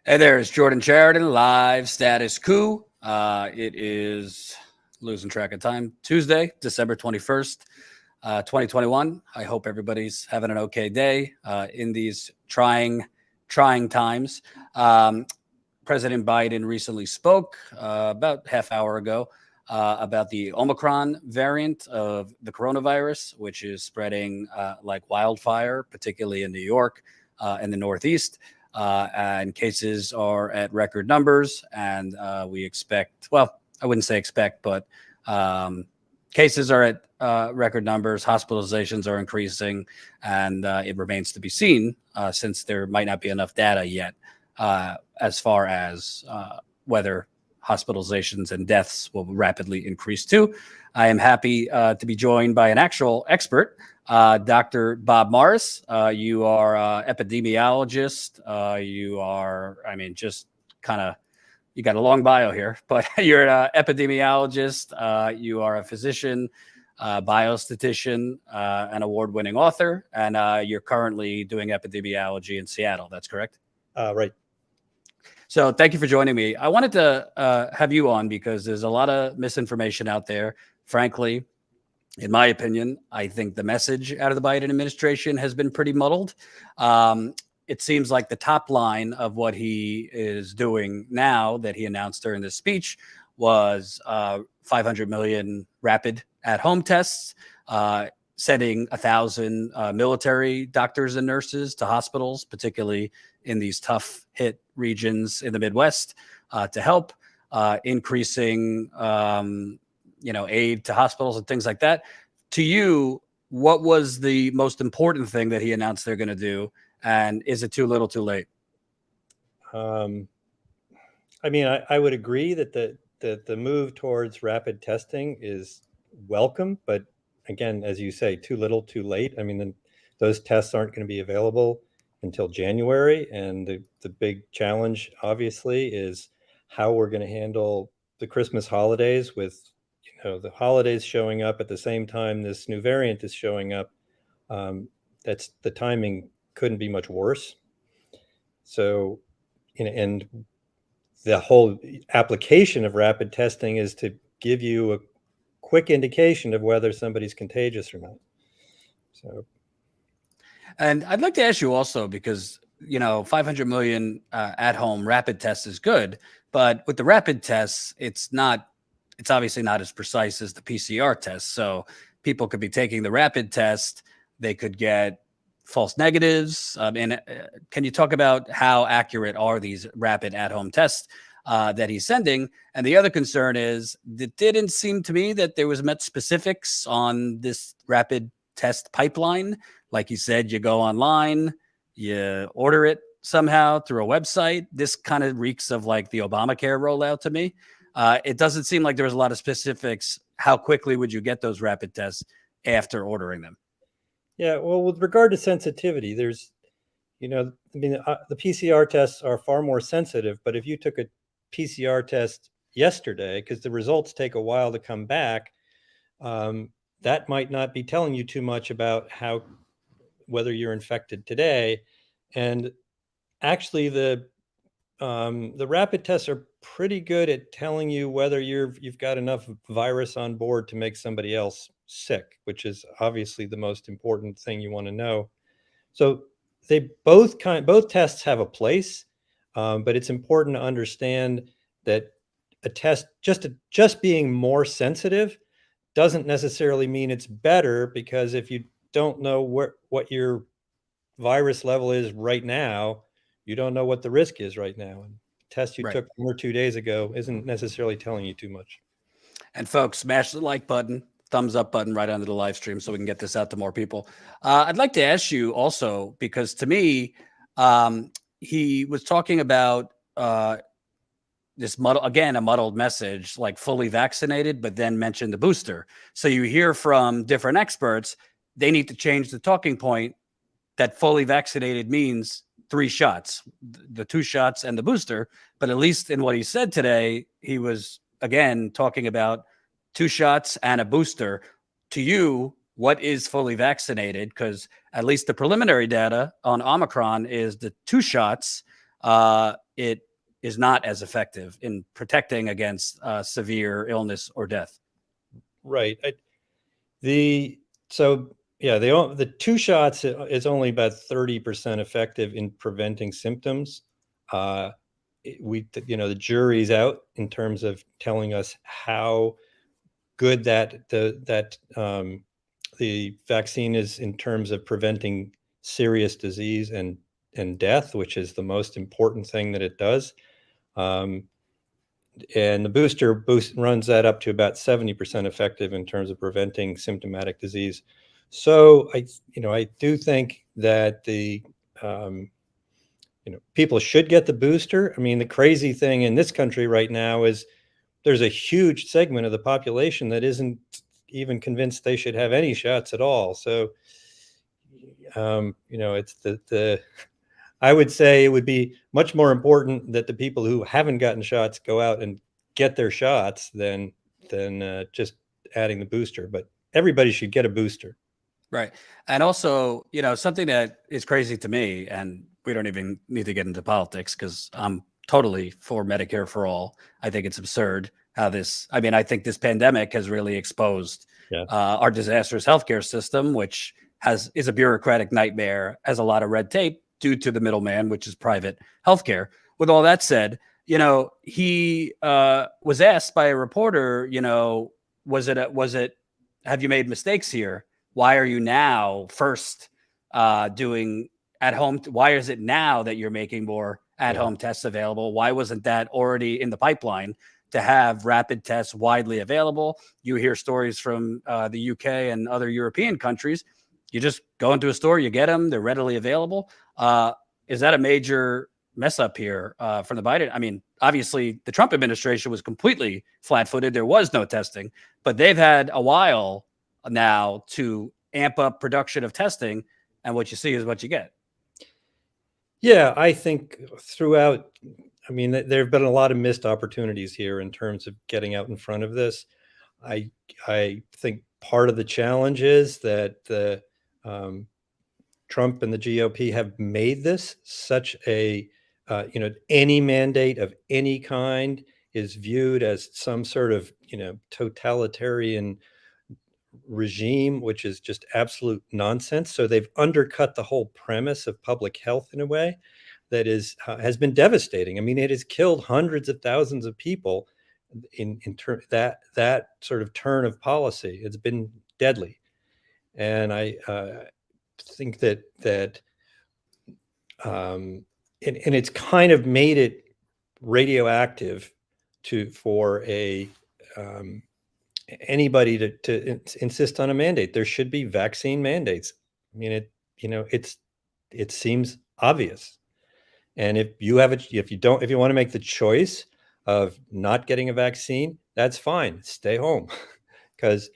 Hey there, it's Jordan Sheridan, live Status Coup. It is losing track of time. Tuesday, December 21st, 2021. I hope everybody's having an okay day in these trying times. President Biden recently spoke about half hour ago about the Omicron variant of the coronavirus, which is spreading like wildfire, particularly in New York and the Northeast. And cases are at record numbers. And we expect, well, I wouldn't say expect, but cases are at record numbers. Hospitalizations are increasing. And it remains to be seen since there might not be enough data yet as far as whether hospitalizations and deaths will rapidly increase too. I am happy to be joined by an actual expert, Dr. Bob Morris. You are epidemiologist. You are, I mean, just kind of, you got a long bio here, but you're an epidemiologist. You are a physician, biostatistician, an award-winning author, and you're currently doing epidemiology in Seattle. That's correct? Right. So thank you for joining me. I wanted to have you on because there's a lot of misinformation out there. Frankly, in my opinion, I think the message out of the Biden administration has been pretty muddled. It seems like the top line of what he is doing now that he announced during this speech was 500 million rapid at-home tests, sending 1,000 military doctors and nurses to hospitals, particularly in these tough hit regions in the Midwest, to help, increasing aid to hospitals and things like that. To you, what was the most important thing that he announced they're going to do? And is it too little too late? I mean, I would agree that the move towards rapid testing is welcome, but again, as you say, too little too late. I mean, those tests aren't going to be available until January. And the big challenge, obviously, is how we're going to handle the Christmas holidays with, the holidays showing up at the same time this new variant is showing up. That's the timing couldn't be much worse. So, and the whole application of rapid testing is to give you a quick indication of whether somebody's contagious or not. So, and I'd like to ask you also, because 500 million at-home rapid tests is good, but with the rapid tests, it's obviously not as precise as the PCR test. So people could be taking the rapid test, they could get false negatives. And can you talk about how accurate are these rapid at-home tests that he's sending? And the other concern is, it didn't seem to me that there was much specifics on this rapid test pipeline. Like you said, you go online, you order it somehow through a website. This kind of reeks of like the Obamacare rollout to me. It doesn't seem like there was a lot of specifics. How quickly would you get those rapid tests after ordering them? Yeah, well, with regard to sensitivity, there's, the PCR tests are far more sensitive, but if you took a PCR test yesterday, because the results take a while to come back, that might not be telling you too much about whether you're infected today. And actually, the rapid tests are pretty good at telling you whether you've got enough virus on board to make somebody else sick, which is obviously the most important thing you want to know. So they both tests have a place, but it's important to understand that a test just being more sensitive doesn't necessarily mean it's better, because if you don't know what your virus level is right now, you don't know what the risk is right now. And the test you took 1 or 2 days ago isn't necessarily telling you too much. And folks, smash the like button, thumbs up button right under the live stream so we can get this out to more people. I'd like to ask you also, because to me, he was talking about this a muddled message, like fully vaccinated, but then mentioned the booster. So you hear from different experts, they need to change the talking point that fully vaccinated means 3 shots, the 2 shots and the booster. But at least in what he said today, he was, again, talking about 2 shots and a booster. To you, what is fully vaccinated? Because at least the preliminary data on Omicron is the 2 shots it is not as effective in protecting against severe illness or death. Right. The 2 shots is only about 30% effective in preventing symptoms. The jury's out in terms of telling us how good the vaccine is in terms of preventing serious disease and death, which is the most important thing that it does. And the booster runs that up to about 70% effective in terms of preventing symptomatic disease. So I do think that people should get the booster. I mean, the crazy thing in this country right now is there's a huge segment of the population that isn't even convinced they should have any shots at all. So, it's I would say it would be much more important that the people who haven't gotten shots go out and get their shots than just adding the booster. But everybody should get a booster. Right. And also, something that is crazy to me, and we don't even need to get into politics because I'm totally for Medicare for all. I think it's absurd how I think this pandemic has really exposed our disastrous healthcare system, which is a bureaucratic nightmare, has a lot of red tape due to the middleman, which is private healthcare. With all that said, he was asked by a reporter, was it, have you made mistakes here? Why are you now first doing at home? Why is it now that you're making more at home tests available? Why wasn't that already in the pipeline to have rapid tests widely available? You hear stories from the UK and other European countries. You just go into a store, you get them, they're readily available. Is that a major mess up here from the Biden? I mean, obviously the Trump administration was completely flat-footed. There was no testing, but they've had a while now to amp up production of testing, and what you see is what you get. Yeah, I think throughout, there have been a lot of missed opportunities here in terms of getting out in front of this. I think part of the challenge is that the Trump and the GOP have made this such a, any mandate of any kind is viewed as some sort of, totalitarian regime, which is just absolute nonsense. So they've undercut the whole premise of public health in a way that has been devastating. I mean, it has killed hundreds of thousands of people in that sort of turn of policy. It's been deadly. And I think that and it's kind of made it radioactive for anybody to insist on a mandate. There should be vaccine mandates. I mean, it seems obvious. And if you want to make the choice of not getting a vaccine, that's fine. Stay home, because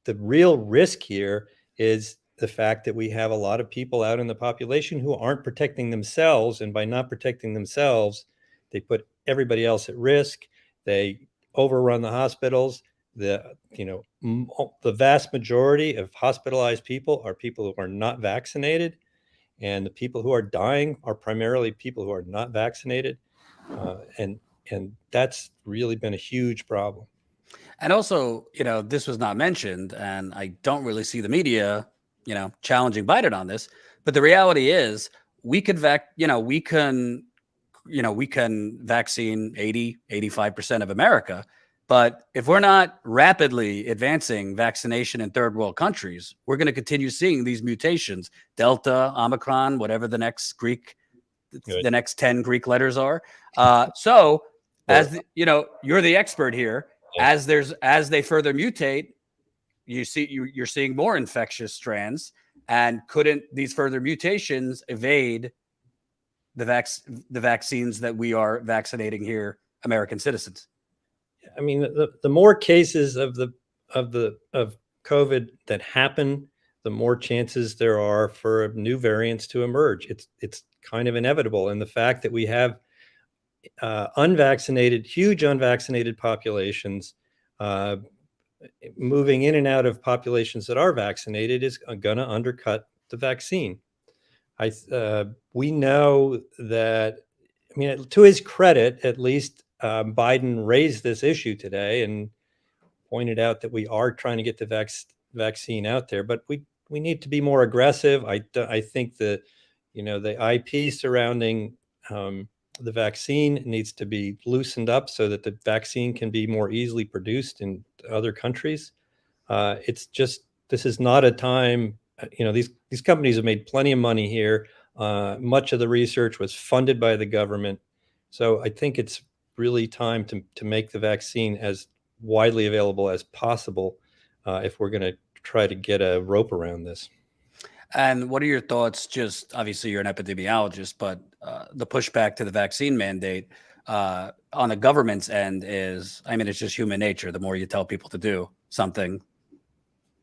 the real risk here is the fact that we have a lot of people out in the population who aren't protecting themselves, and by not protecting themselves, they put everybody else at risk. They overrun the hospitals. The vast majority of hospitalized people are people who are not vaccinated, and the people who are dying are primarily people who are not vaccinated, and that's really been a huge problem. And also, this was not mentioned, and I don't really see the media, challenging Biden on this. But the reality is, we can vaccine 80, 85% of America. But if we're not rapidly advancing vaccination in third world countries, we're going to continue seeing these mutations, Delta, Omicron, whatever the next 10 Greek letters are. As you're the expert here. As they further mutate, you're seeing more infectious strands. And couldn't these further mutations evade the vaccines that we are vaccinating here, American citizens? I mean, the more cases of COVID that happen, the more chances there are for new variants to emerge. It's kind of inevitable. And the fact that we have huge unvaccinated populations moving in and out of populations that are vaccinated is going to undercut the vaccine. We know that I mean, to his credit, at least Biden raised this issue today and pointed out that we are trying to get the vaccine out there, but we need to be more aggressive. I think the IP surrounding the vaccine needs to be loosened up so that the vaccine can be more easily produced in other countries. It's just, this is not a time. These companies have made plenty of money here. Much of the research was funded by the government, so I think it's really time to make the vaccine as widely available as possible if we're going to try to get a rope around this. And what are your thoughts? Just obviously, you're an epidemiologist, but the pushback to the vaccine mandate on the government's end is, I mean, it's just human nature. The more you tell people to do something,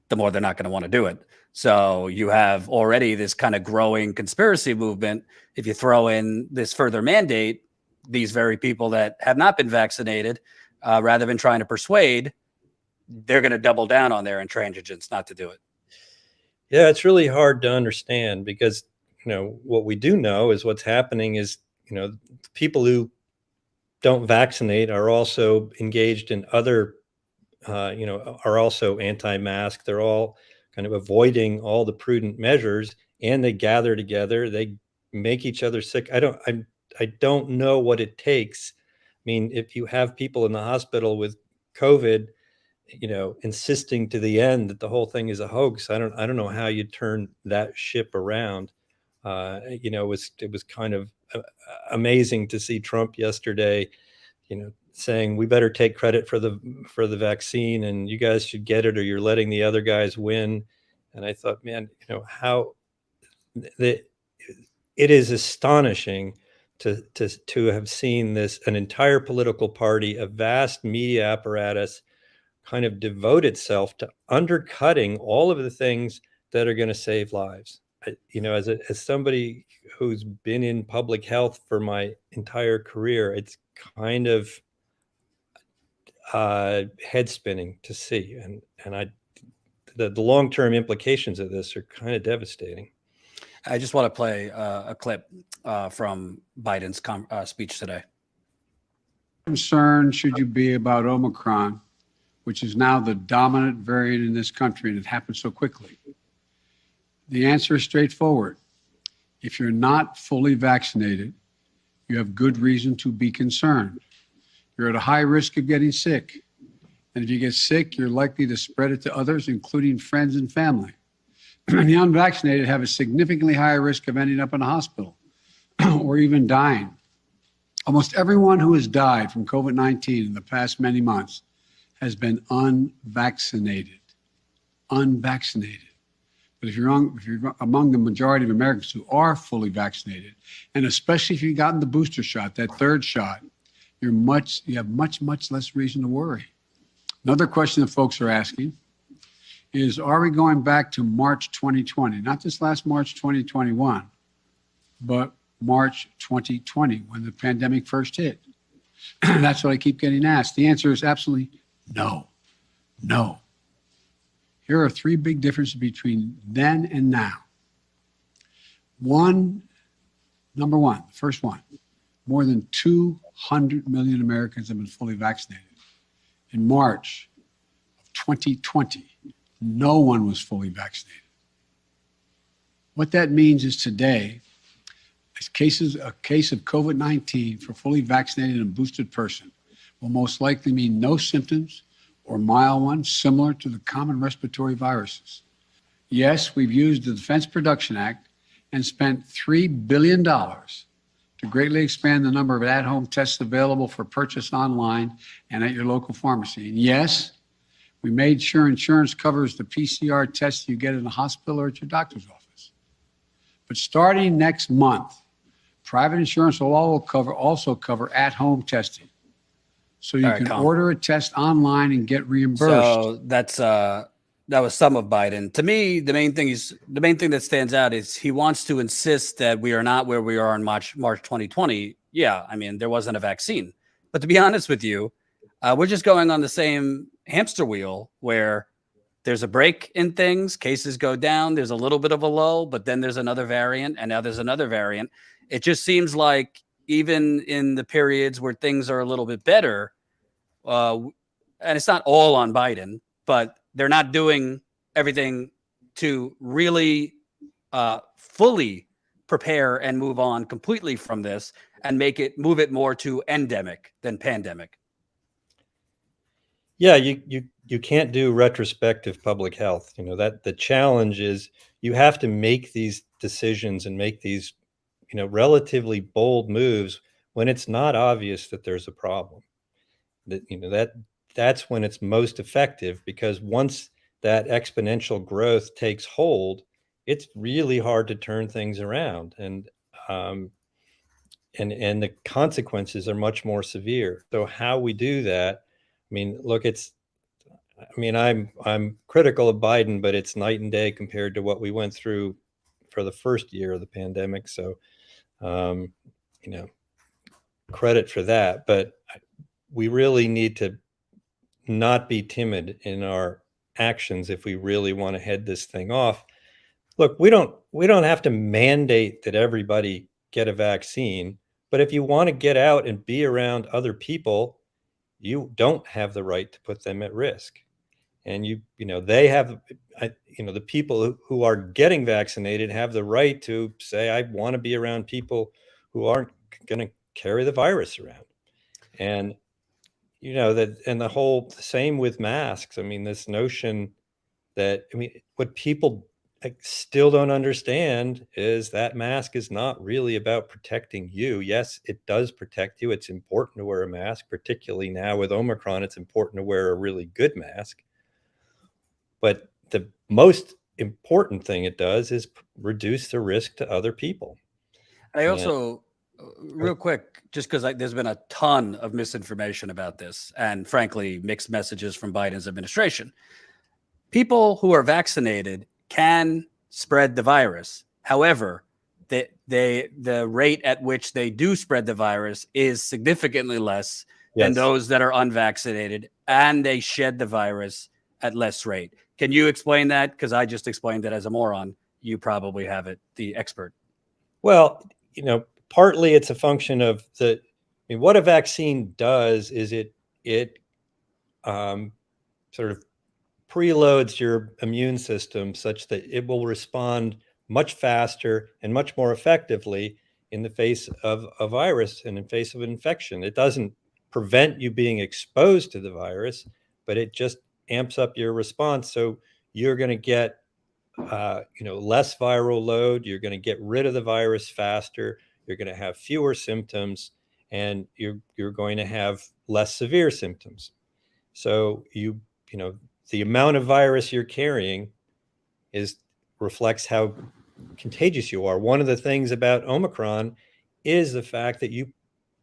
the more they're not going to want to do it. So you have already this kind of growing conspiracy movement. If you throw in this further mandate, these very people that have not been vaccinated, rather than trying to persuade, they're going to double down on their intransigence not to do it. Yeah, it's really hard to understand because, what we do know is what's happening is, people who don't vaccinate are also engaged in other, are also anti-mask. They're all kind of avoiding all the prudent measures, and they gather together. They make each other sick. I don't know what it takes. I mean, if you have people in the hospital with COVID, insisting to the end that the whole thing is a hoax, I don't know how you turn that ship around. It was kind of amazing to see Trump yesterday, saying we better take credit for the vaccine and you guys should get it or you're letting the other guys win. And I thought, man, how it is astonishing to have seen an entire political party, a vast media apparatus, kind of devote itself to undercutting all of the things that are going to save lives. As somebody who's been in public health for my entire career, it's kind of head spinning to see, and the long-term implications of this are kind of devastating. I just want to play a clip from Biden's speech today. Concerned should you be about Omicron, which is now the dominant variant in this country, and it happened so quickly? The answer is straightforward. If you're not fully vaccinated, you have good reason to be concerned. You're at a high risk of getting sick. And if you get sick, you're likely to spread it to others, including friends and family. The unvaccinated have a significantly higher risk of ending up in a hospital or even dying. Almost everyone who has died from COVID-19 in the past many months has been unvaccinated. Unvaccinated. But if you're among the majority of Americans who are fully vaccinated, and especially if you've gotten the booster shot, that third shot, you have much less reason to worry. Another question that folks are asking is, are we going back to March 2020? Not this last March 2021, but March 2020, when the pandemic first hit. That's what I keep getting asked. The answer is absolutely no. No. Here are three big differences between then and now. Number one, the first one, more than 200 million Americans have been fully vaccinated. In March of 2020, no one was fully vaccinated. What that means is today, a case of COVID-19 for fully vaccinated and boosted person will most likely mean no symptoms or mild ones similar to the common respiratory viruses. Yes, we've used the Defense Production Act and spent $3 billion to greatly expand the number of at-home tests available for purchase online and at your local pharmacy. And yes, we made sure insurance covers the PCR tests you get in the hospital or at your doctor's office. But starting next month, private insurance will also cover at-home testing. So you can order a test online and get reimbursed. So that was some of Biden. To me, the main thing that stands out is he wants to insist that we are not where we are in March 2020. Yeah, I mean, there wasn't a vaccine. But to be honest with you, we're just going on the same hamster wheel where there's a break in things, cases go down, there's a little bit of a lull, but then there's another variant, and now there's another variant. It just seems like even in the periods where things are a little bit better, and it's not all on Biden, but they're not doing everything to really fully prepare and move on completely from this and move it more to endemic than pandemic. Yeah, you can't do retrospective public health. You know, that the challenge is you have to make these decisions and make these, you know, relatively bold moves when it's not obvious that there's a problem. That, you know, that's when it's most effective, because once that exponential growth takes hold, it's really hard to turn things around, and the consequences are much more severe. So how we do that, I mean, look, I'm critical of Biden, but it's night and day compared to what we went through for the first year of the pandemic. So, you know, credit for that. But we really need to not be timid in our actions if we really want to head this thing off. Look, we don't have to mandate that everybody get a vaccine, but if you want to get out and be around other people, you don't have the right to put them at risk. And you know, they have, you know, the people who are getting vaccinated have the right to say, I want to be around people who aren't going to carry the virus around. And, you know, that, and the same with masks. I mean, this notion that, I mean, what people still don't understand is that mask is not really about protecting you. Yes, it does protect you. It's important to wear a mask, particularly now with Omicron. It's important to wear a really good mask. But the most important thing it does is reduce the risk to other people. I also, real quick, just because there's been a ton of misinformation about this, and frankly, mixed messages from Biden's administration. People who are vaccinated can spread the virus. However, the rate at which they do spread the virus is significantly less than those that are unvaccinated, and they shed the virus at less rate. Can you explain that? Because I just explained it as a moron. You probably have it, the expert. Well, you know, partly it's a function of I mean, what a vaccine does is it sort of preloads your immune system such that it will respond much faster and much more effectively in the face of a virus and in face of an infection. It doesn't prevent you being exposed to the virus, but it just amps up your response. So you're going to get, you know, less viral load. You're going to get rid of the virus faster. You're going to have fewer symptoms, and you're going to have less severe symptoms. So you know, the amount of virus you're carrying reflects how contagious you are. One of the things about Omicron is the fact that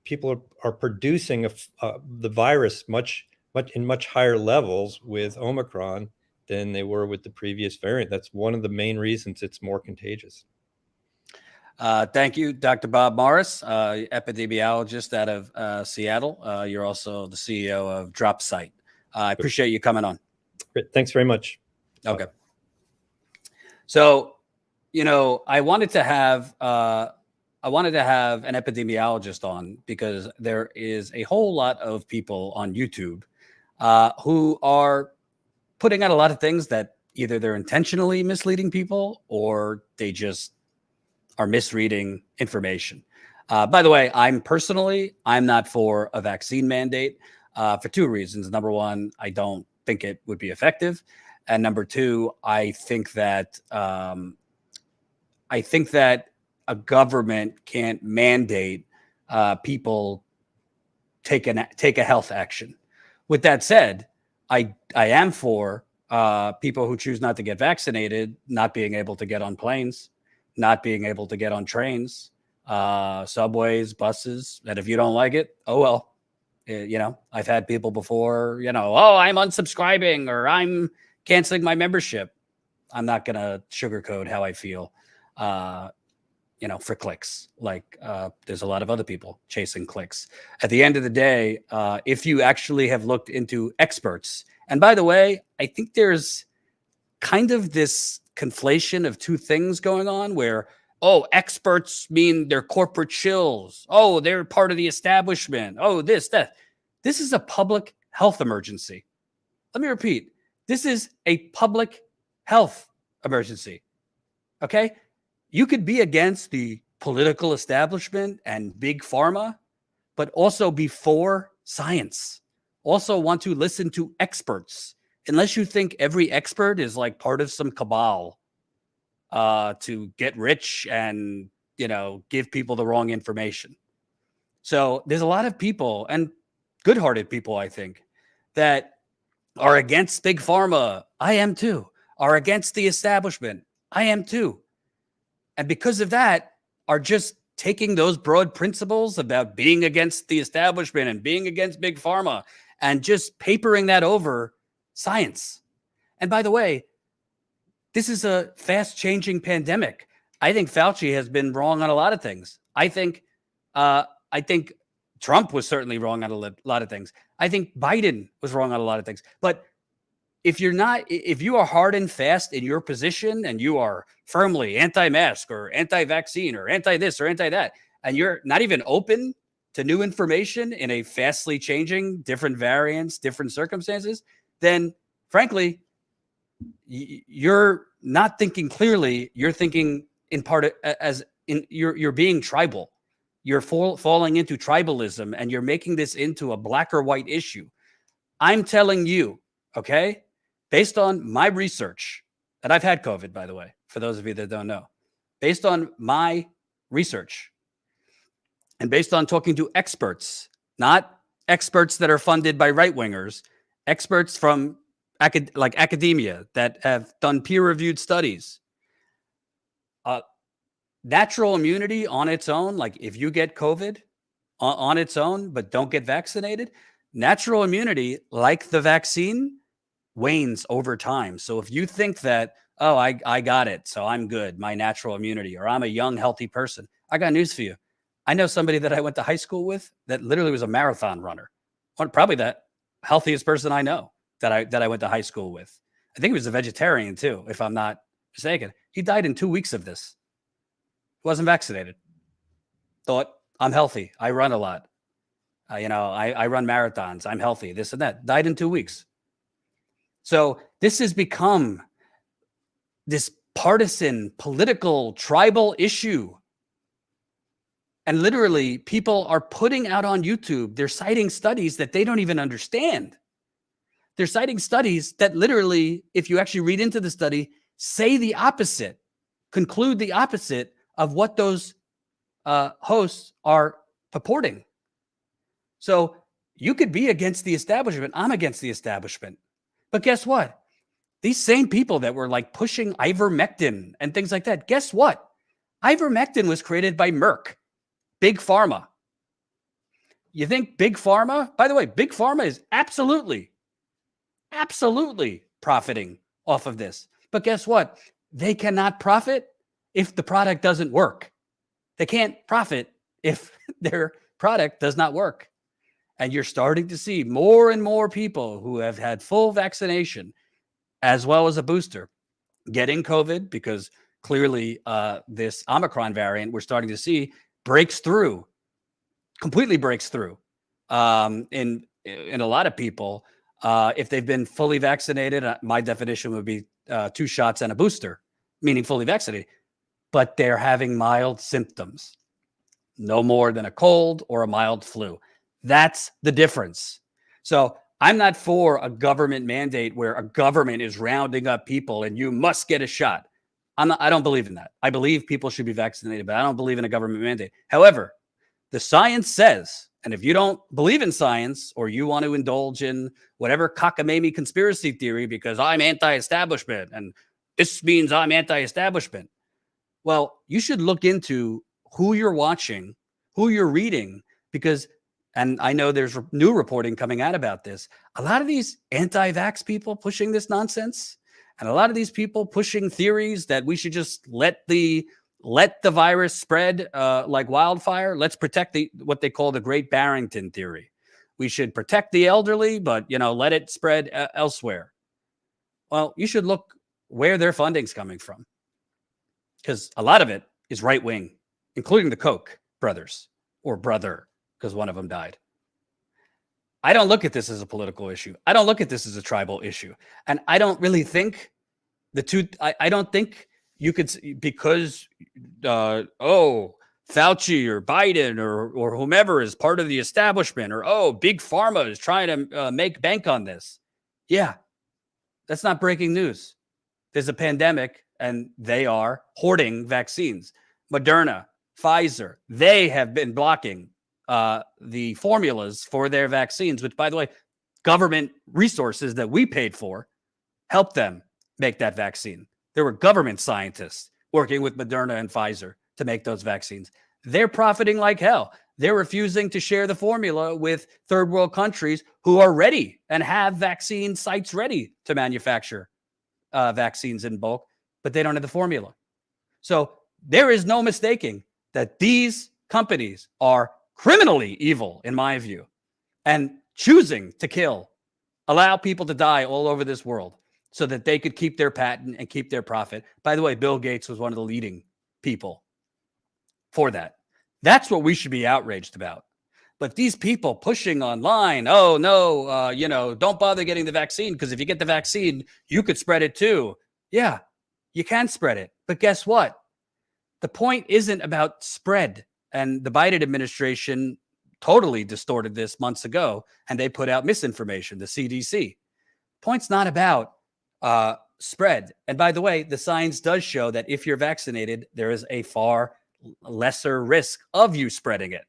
people are producing the virus in much higher levels with Omicron than they were with the previous variant. That's one of the main reasons it's more contagious. Thank you, Dr. Bob Morris, epidemiologist out of Seattle. You're also the CEO of DropSite. I appreciate you coming on. Great. Thanks very much. Okay. So, you know, I wanted to have an epidemiologist on because there is a whole lot of people on YouTube who are putting out a lot of things that either they're intentionally misleading people or they just are misreading information. By the way, I'm not for a vaccine mandate for two reasons. Number one, I don't think it would be effective. And number two, I think that a government can't mandate people take a health action. With that said, I am for people who choose not to get vaccinated not being able to get on planes, not being able to get on trains, subways, buses. And if you don't like it, oh well. You know, I've had people before, you know, oh, I'm unsubscribing or I'm canceling my membership. I'm not going to sugarcoat how I feel, you know, for clicks. Like there's a lot of other people chasing clicks. At the end of the day, if you actually have looked into experts, and by the way, I think there's kind of this conflation of two things going on where, Oh, experts mean they're corporate shills. Oh, they're part of the establishment. Oh, this, that. This is a public health emergency. Let me repeat. This is a public health emergency. Okay? You could be against the political establishment and big pharma, but also be for science. Also want to listen to experts, unless you think every expert is like part of some cabal to get rich and, give people the wrong information. So there's a lot of people, and good-hearted people, I think, that are against big pharma. I am too. Are against the establishment. I am too. And because of that, are just taking those broad principles about being against the establishment and being against big pharma and just papering that over science. And by the way, this is a fast-changing pandemic. I think Fauci has been wrong on a lot of things. I think Trump was certainly wrong on a lot of things. I think Biden was wrong on a lot of things. But if you are hard and fast in your position and you are firmly anti-mask or anti-vaccine or anti-this or anti-that, and you're not even open to new information in a fastly changing, different variants, different circumstances, then frankly, you're not thinking clearly. You're thinking in part you're being tribal. You're falling into tribalism, and you're making this into a black or white issue. I'm telling you, okay, based on my research, and I've had COVID, by the way, for those of you that don't know, based on my research and based on talking to experts, not experts that are funded by right-wingers, experts from academia that have done peer-reviewed studies, natural immunity on its own, like if you get COVID on its own but don't get vaccinated, natural immunity, like the vaccine, wanes over time. So if you think that, oh, I got it, so I'm good, my natural immunity, or I'm a young, healthy person, I got news for you. I know somebody that I went to high school with that literally was a marathon runner. Probably the healthiest person I know that I went to high school with. I think he was a vegetarian too, if I'm not mistaken. He died in 2 weeks of this. Wasn't vaccinated. Thought, I'm healthy. I run a lot. I run marathons. I'm healthy. This and that. Died in 2 weeks. So this has become this partisan, political, tribal issue. And literally, people are putting out on YouTube, they're citing studies that they don't even understand. They're citing studies that literally, if you actually read into the study, say the opposite, conclude the opposite of what those hosts are purporting. So you could be against the establishment. I'm against the establishment. But guess what? These same people that were like pushing ivermectin and things like that, guess what? Ivermectin was created by Merck, Big Pharma. You think Big Pharma, by the way, Big Pharma is absolutely profiting off of this. But guess what? They cannot profit if the product doesn't work. They can't profit if their product does not work. And you're starting to see more and more people who have had full vaccination as well as a booster getting COVID, because clearly this Omicron variant we're starting to see completely breaks through in a lot of people. If they've been fully vaccinated, my definition would be 2 shots and a booster, meaning fully vaccinated, but they're having mild symptoms, no more than a cold or a mild flu. That's the difference. So I'm not for a government mandate where a government is rounding up people and you must get a shot. I don't believe in that. I believe people should be vaccinated, but I don't believe in a government mandate. However, the science says, and if you don't believe in science or you want to indulge in whatever cockamamie conspiracy theory because I'm anti-establishment and this means I'm anti-establishment, well, you should look into who you're watching, who you're reading, because, and I know there's new reporting coming out about this, a lot of these anti-vax people pushing this nonsense, and a lot of these people pushing theories that we should just let the virus spread like wildfire. Let's protect what they call the Great Barrington Theory. We should protect the elderly, but let it spread elsewhere. Well, you should look where their funding's coming from, because a lot of it is right wing, including the Koch brothers or brother, because one of them died. I don't look at this as a political issue. I don't look at this as a tribal issue. And I don't really think the two, I don't think you could, because, Fauci or Biden or whomever is part of the establishment, or, big pharma is trying to make bank on this. Yeah, that's not breaking news. There's a pandemic and they are hoarding vaccines. Moderna, Pfizer, they have been blocking the formulas for their vaccines, which, by the way, government resources that we paid for helped them make that vaccine. There were government scientists working with Moderna and Pfizer to make those vaccines. They're profiting like hell. They're refusing to share the formula with third world countries who are ready and have vaccine sites ready to manufacture vaccines in bulk, but they don't have the formula. So there is no mistaking that these companies are criminally evil, in my view, and choosing to kill, allow people to die all over this world so that they could keep their patent and keep their profit. By the way, Bill Gates was one of the leading people for that. That's what we should be outraged about. But these people pushing online, oh, no, don't bother getting the vaccine, because if you get the vaccine, you could spread it too. Yeah, you can spread it. But guess what? The point isn't about spread. And the Biden administration totally distorted this months ago, and they put out misinformation, the CDC. Point's not about spread. And by the way, the science does show that if you're vaccinated, there is a far lesser risk of you spreading it.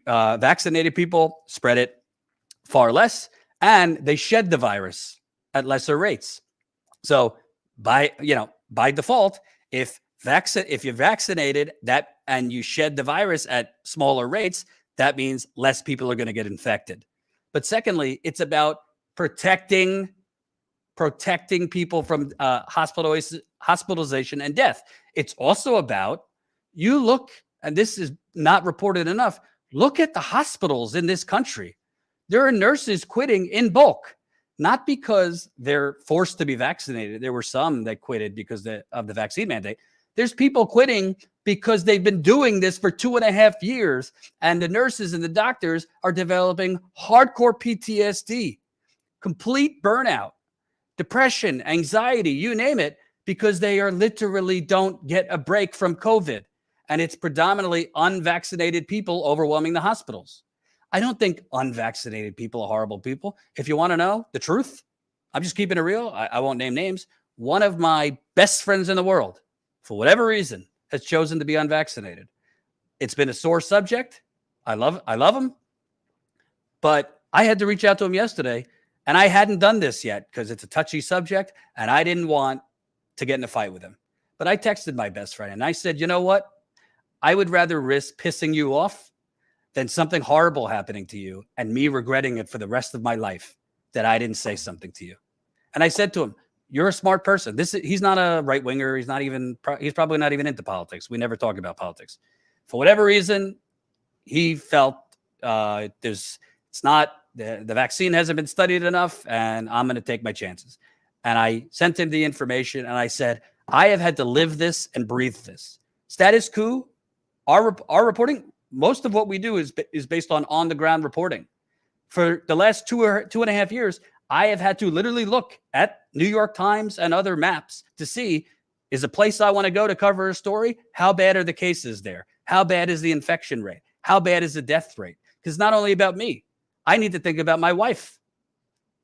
Vaccinated people spread it far less, and they shed the virus at lesser rates. So by default, if you're vaccinated and you shed the virus at smaller rates, that means less people are going to get infected. But secondly, it's about protecting people from hospitalization and death. It's also about, you look, and this is not reported enough, look at the hospitals in this country. There are nurses quitting in bulk, not because they're forced to be vaccinated. There were some that quitted because of the vaccine mandate. There's people quitting because they've been doing this for 2.5 years, and the nurses and the doctors are developing hardcore PTSD, complete burnout, depression, anxiety, you name it, because they are literally don't get a break from COVID. And it's predominantly unvaccinated people overwhelming the hospitals. I don't think unvaccinated people are horrible people. If you want to know the truth, I'm just keeping it real. I won't name names. One of my best friends in the world, for whatever reason, has chosen to be unvaccinated. It's been a sore subject. I love him. But I had to reach out to him yesterday, and I hadn't done this yet because it's a touchy subject, and I didn't want to get in a fight with him. But I texted my best friend, and I said, you know what? I would rather risk pissing you off than something horrible happening to you and me regretting it for the rest of my life that I didn't say something to you. And I said to him, you're a smart person. He's not a right winger. He's probably not even into politics. We never talk about politics. For whatever reason, he felt the vaccine hasn't been studied enough, and I'm going to take my chances. And I sent him the information, and I said, I have had to live this and breathe this. Status Coup, our reporting, most of what we do is based on the ground reporting. For the last 2.5 years, I have had to literally look at New York Times and other maps to see, is a place I want to go to cover a story? How bad are the cases there? How bad is the infection rate? How bad is the death rate? Because it's not only about me. I need to think about my wife.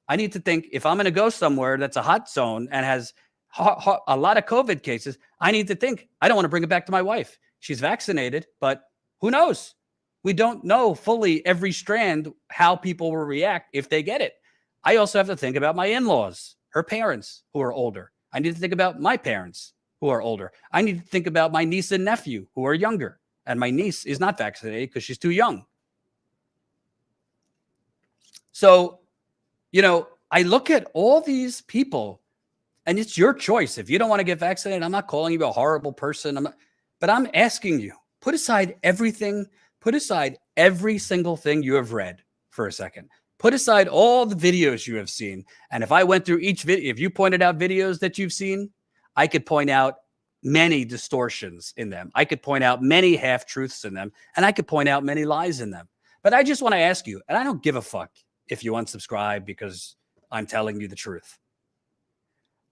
I need to think, if I'm going to go somewhere that's a hot zone and has a lot of COVID cases, I need to think, I don't want to bring it back to my wife. She's vaccinated, but who knows? We don't know fully every strand how people will react if they get it. I also have to think about my in-laws, her parents who are older. I need to think about my parents who are older. I need to think about my niece and nephew who are younger. And my niece is not vaccinated because she's too young. So, I look at all these people, and it's your choice. If you don't want to get vaccinated, I'm not calling you a horrible person. But I'm asking you, put aside everything, put aside every single thing you have read for a second. Put aside all the videos you have seen. And if I went through each video, if you pointed out videos that you've seen, I could point out many distortions in them. I could point out many half-truths in them, and I could point out many lies in them. But I just want to ask you, and I don't give a fuck if you unsubscribe because I'm telling you the truth.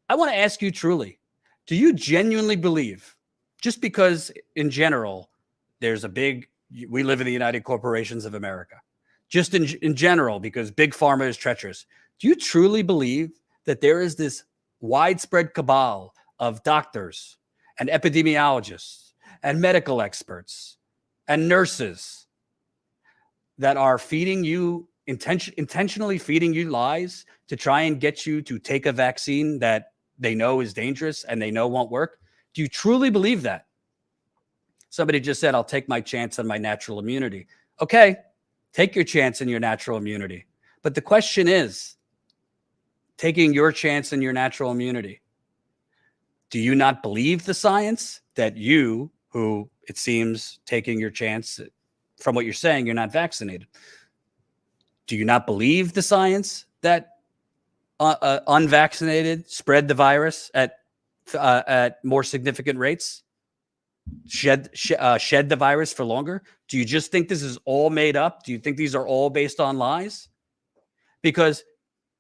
I want to ask you truly, do you genuinely believe, just because in general, there's a big, we live in the United Corporations of America, just in general, because big pharma is treacherous, do you truly believe that there is this widespread cabal of doctors and epidemiologists and medical experts and nurses that are feeding you, intentionally feeding you lies to try and get you to take a vaccine that they know is dangerous and they know won't work? Do you truly believe that? Somebody just said, I'll take my chance on my natural immunity. Okay, take your chance in your natural immunity. But the question is, taking your chance in your natural immunity, do you not believe the science that you, who it seems taking your chance from what you're saying, you're not vaccinated? Do you not believe the science that unvaccinated spread the virus at more significant rates, shed the virus for longer? Do you just think this is all made up? Do you think these are all based on lies? Because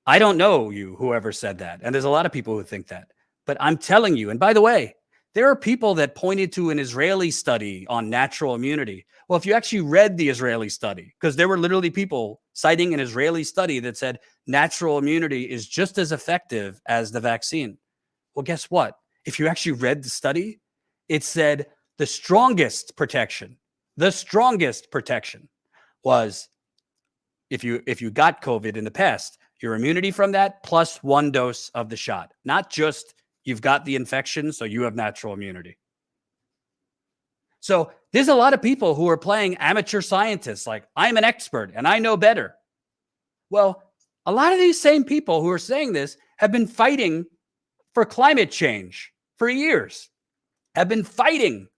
I don't know you, whoever said that. And there's a lot of people who think that. But I'm telling you, and by the way, there are people that pointed to an Israeli study on natural immunity. Well, if you actually read the Israeli study, because there were literally people citing an Israeli study that said natural immunity is just as effective as the vaccine. Well, guess what? If you actually read the study, it said the strongest protection was if you got COVID in the past, your immunity from that plus 1 dose of the shot, not just you've got the infection, so you have natural immunity. So there's a lot of people who are playing amateur scientists, like I'm an expert and I know better. Well, a lot of these same people who are saying this have been fighting for climate change for years, have been fighting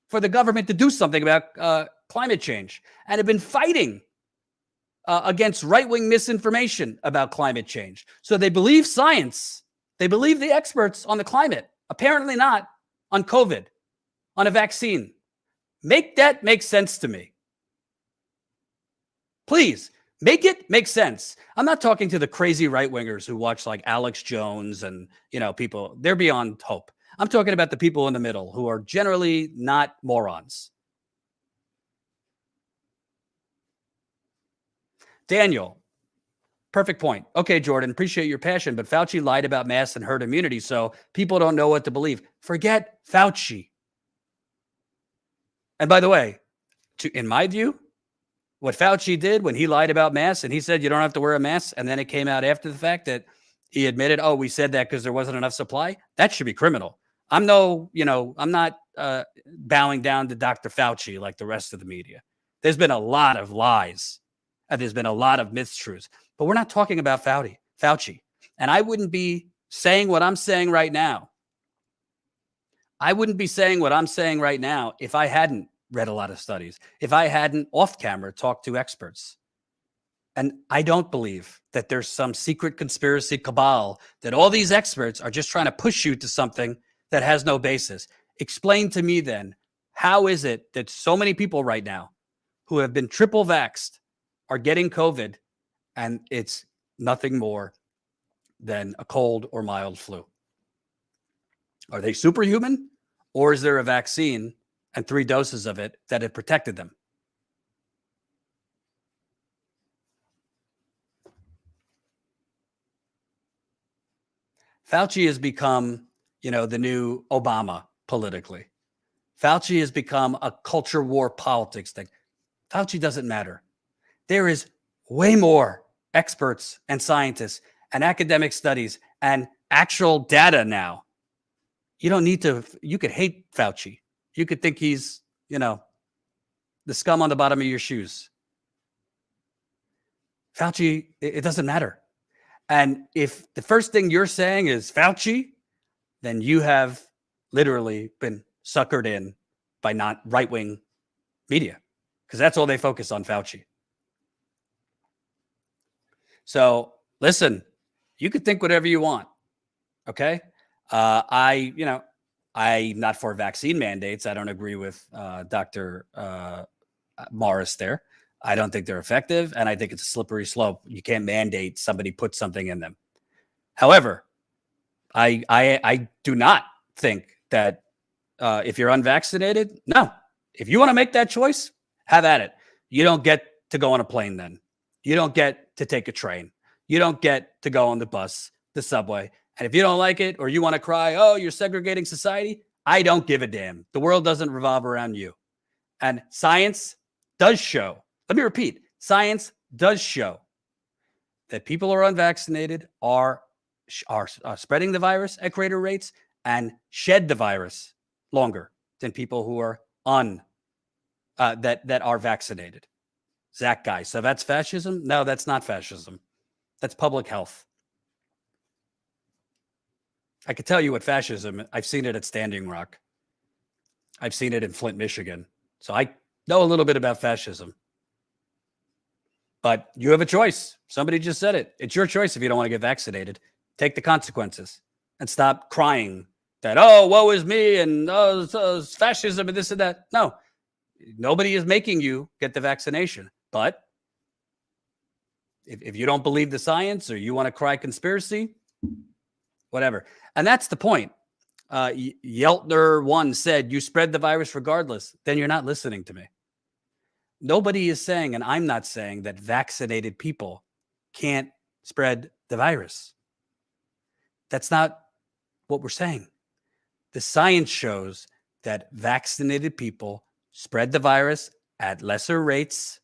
for the government to do something about climate change, and have been fighting against right-wing misinformation about climate change. So they believe science. They believe the experts on the climate. Apparently not on COVID, on a vaccine. Make that make sense to me. Please, make it make sense. I'm not talking to the crazy right-wingers who watch like Alex Jones and, people. They're beyond hope. I'm talking about the people in the middle who are generally not morons. Daniel, perfect point. Okay, Jordan, appreciate your passion, but Fauci lied about masks and herd immunity, so people don't know what to believe. Forget Fauci. And by the way, in my view, what Fauci did when he lied about masks and he said you don't have to wear a mask, and then it came out after the fact that he admitted, oh, we said that because there wasn't enough supply, that should be criminal. I'm not bowing down to Dr. Fauci like the rest of the media. There's been a lot of lies. And there's been a lot of mistruths, but we're not talking about Fauci. And I wouldn't be saying what I'm saying right now. I wouldn't be saying what I'm saying right now if I hadn't read a lot of studies, if I hadn't off camera talked to experts. And I don't believe that there's some secret conspiracy cabal that all these experts are just trying to push you to something that has no basis. Explain to me then, how is it that so many people right now who have been triple vaxxed are getting COVID, and it's nothing more than a cold or mild flu? Are they superhuman, or is there a vaccine and 3 doses of it that had protected them? Fauci has become, the new Obama politically. Fauci has become a culture war politics thing. Fauci doesn't matter. There is way more experts and scientists and academic studies and actual data now. You don't need to, you could hate Fauci. You could think he's, the scum on the bottom of your shoes. Fauci, it doesn't matter. And if the first thing you're saying is Fauci, then you have literally been suckered in by not right-wing media, because that's all they focus on, Fauci. So listen, you could think whatever you want. Okay. I'm not for vaccine mandates. I don't agree with Dr. Morris there. I don't think they're effective, and I think it's a slippery slope. You can't mandate somebody put something in them. However, I do not think that if you're unvaccinated, no. If you want to make that choice, have at it. You don't get to go on a plane then. You don't get to take a train. You don't get to go on the bus, the subway. And if you don't like it or you want to cry, oh, you're segregating society, I don't give a damn. The world doesn't revolve around you. And science does show, let me repeat, science does show that people who are unvaccinated are spreading the virus at greater rates and shed the virus longer than people who are that are vaccinated. Zach guy. So that's fascism? No, that's not fascism. That's public health. I could tell you what fascism, I've seen it at Standing Rock. I've seen it in Flint, Michigan. So I know a little bit about fascism. But you have a choice. Somebody just said it. It's your choice if you don't want to get vaccinated. Take the consequences and stop crying that, oh, woe is me and oh, it's fascism and this and that. No, nobody is making you get the vaccination. But if you don't believe the science or you want to cry conspiracy, whatever. And that's the point. Yeltner1 said, you spread the virus regardless. Then you're not listening to me. Nobody is saying, and I'm not saying, that vaccinated people can't spread the virus. That's not what we're saying. The science shows that vaccinated people spread the virus at lesser rates.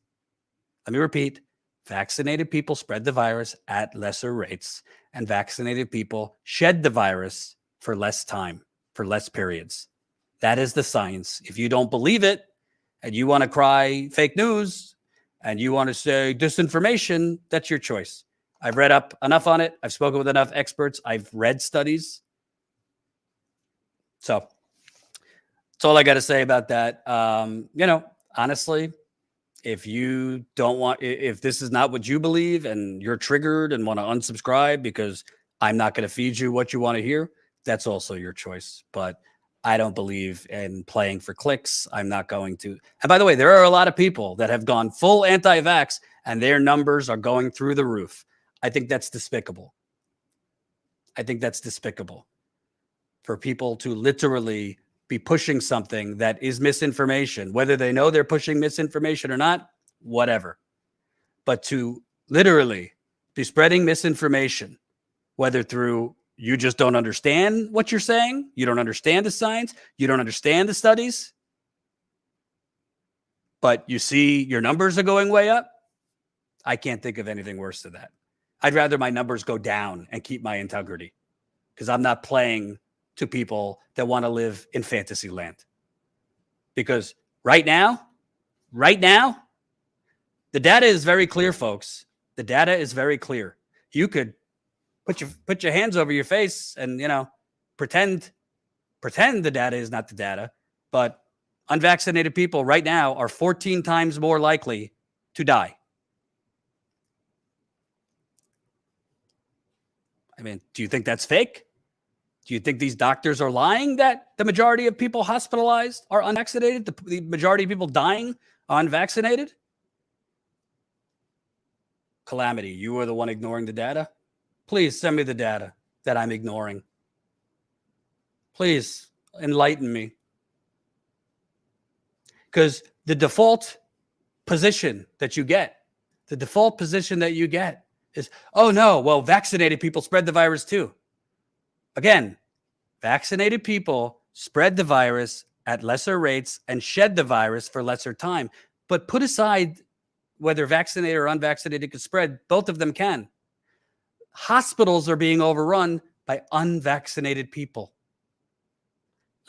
Let me repeat. Vaccinated people spread the virus at lesser rates, and vaccinated people shed the virus for less time, for less periods. That is the science. If you don't believe it, and you want to cry fake news, and you want to say disinformation, that's your choice. I've read up enough on it. I've spoken with enough experts. I've read studies. So that's all I got to say about that. Honestly, if you don't want, if this is not what you believe and you're triggered and want to unsubscribe because I'm not going to feed you what you want to hear, that's also your choice. But I don't believe in playing for clicks. I'm not going to. And by the way, there are a lot of people that have gone full anti-vax and their numbers are going through the roof. I think that's despicable. I think that's despicable for people to literally be pushing something that is misinformation, whether they know they're pushing misinformation or not, whatever. But to literally be spreading misinformation, whether through you just don't understand what you're saying, you don't understand the science, you don't understand the studies, but you see your numbers are going way up, I can't think of anything worse than that. I'd rather my numbers go down and keep my integrity because I'm not playing to people that want to live in fantasy land. Because right now, the data is very clear, folks. The data is very clear. You could put your hands over your face and, pretend the data is not the data, but unvaccinated people right now are 14 times more likely to die. I mean, do you think that's fake? Do you think these doctors are lying that the majority of people hospitalized are unvaccinated? The majority of people dying are unvaccinated? Calamity, you are the one ignoring the data. Please send me the data that I'm ignoring. Please enlighten me. Because the default position that you get is, oh no, well, vaccinated people spread the virus too. Again, vaccinated people spread the virus at lesser rates and shed the virus for lesser time. But put aside whether vaccinated or unvaccinated can spread, both of them can. Hospitals are being overrun by unvaccinated people.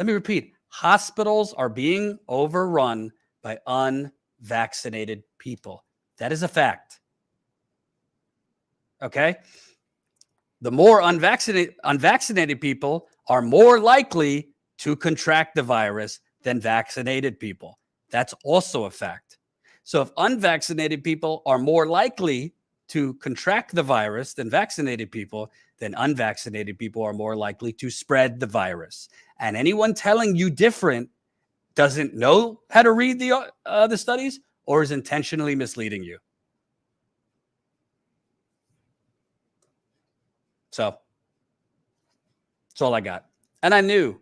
Let me repeat. Hospitals are being overrun by unvaccinated people. That is a fact. Okay? The more unvaccinated people are more likely to contract the virus than vaccinated people. That's also a fact. So if unvaccinated people are more likely to contract the virus than vaccinated people, then unvaccinated people are more likely to spread the virus. And anyone telling you different doesn't know how to read the studies or is intentionally misleading you. So that's all I got. And I knew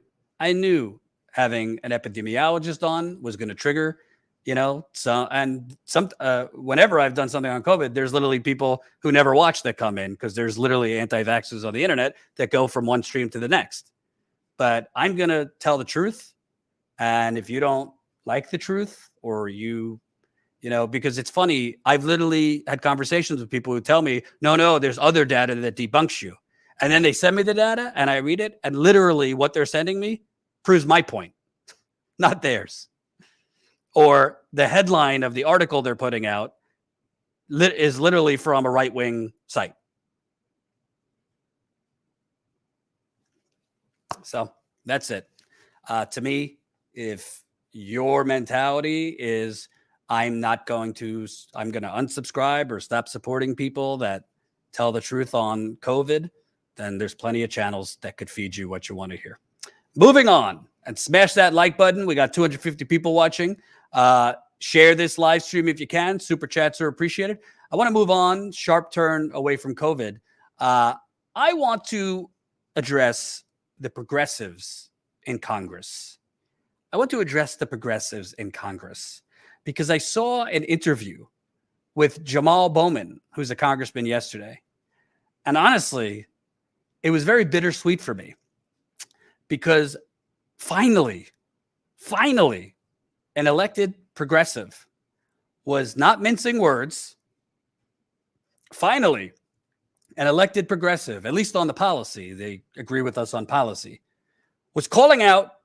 having an epidemiologist on was going to trigger, whenever I've done something on COVID, there's literally people who never watch that come in because there's literally anti-vaxxers on the internet that go from one stream to the next. But I'm going to tell the truth. And if you don't like the truth or because it's funny, I've literally had conversations with people who tell me, no, there's other data that debunks you. And then they send me the data and I read it. And literally what they're sending me proves my point, not theirs. Or the headline of the article they're putting out is literally from a right-wing site. So that's it. To me, if your mentality is I'm going to unsubscribe or stop supporting people that tell the truth on COVID, then there's plenty of channels that could feed you what you want to hear. Moving on, and smash that like button. We got 250 people watching. Share this live stream if you can. Super chats are appreciated. I want to move on, sharp turn away from COVID. I want to address the progressives in Congress. Because I saw an interview with Jamal Bowman, who's a congressman, yesterday. And honestly, it was very bittersweet for me because finally, an elected progressive was not mincing words. Finally, an elected progressive, at least on the policy, they agree with us on policy, was calling out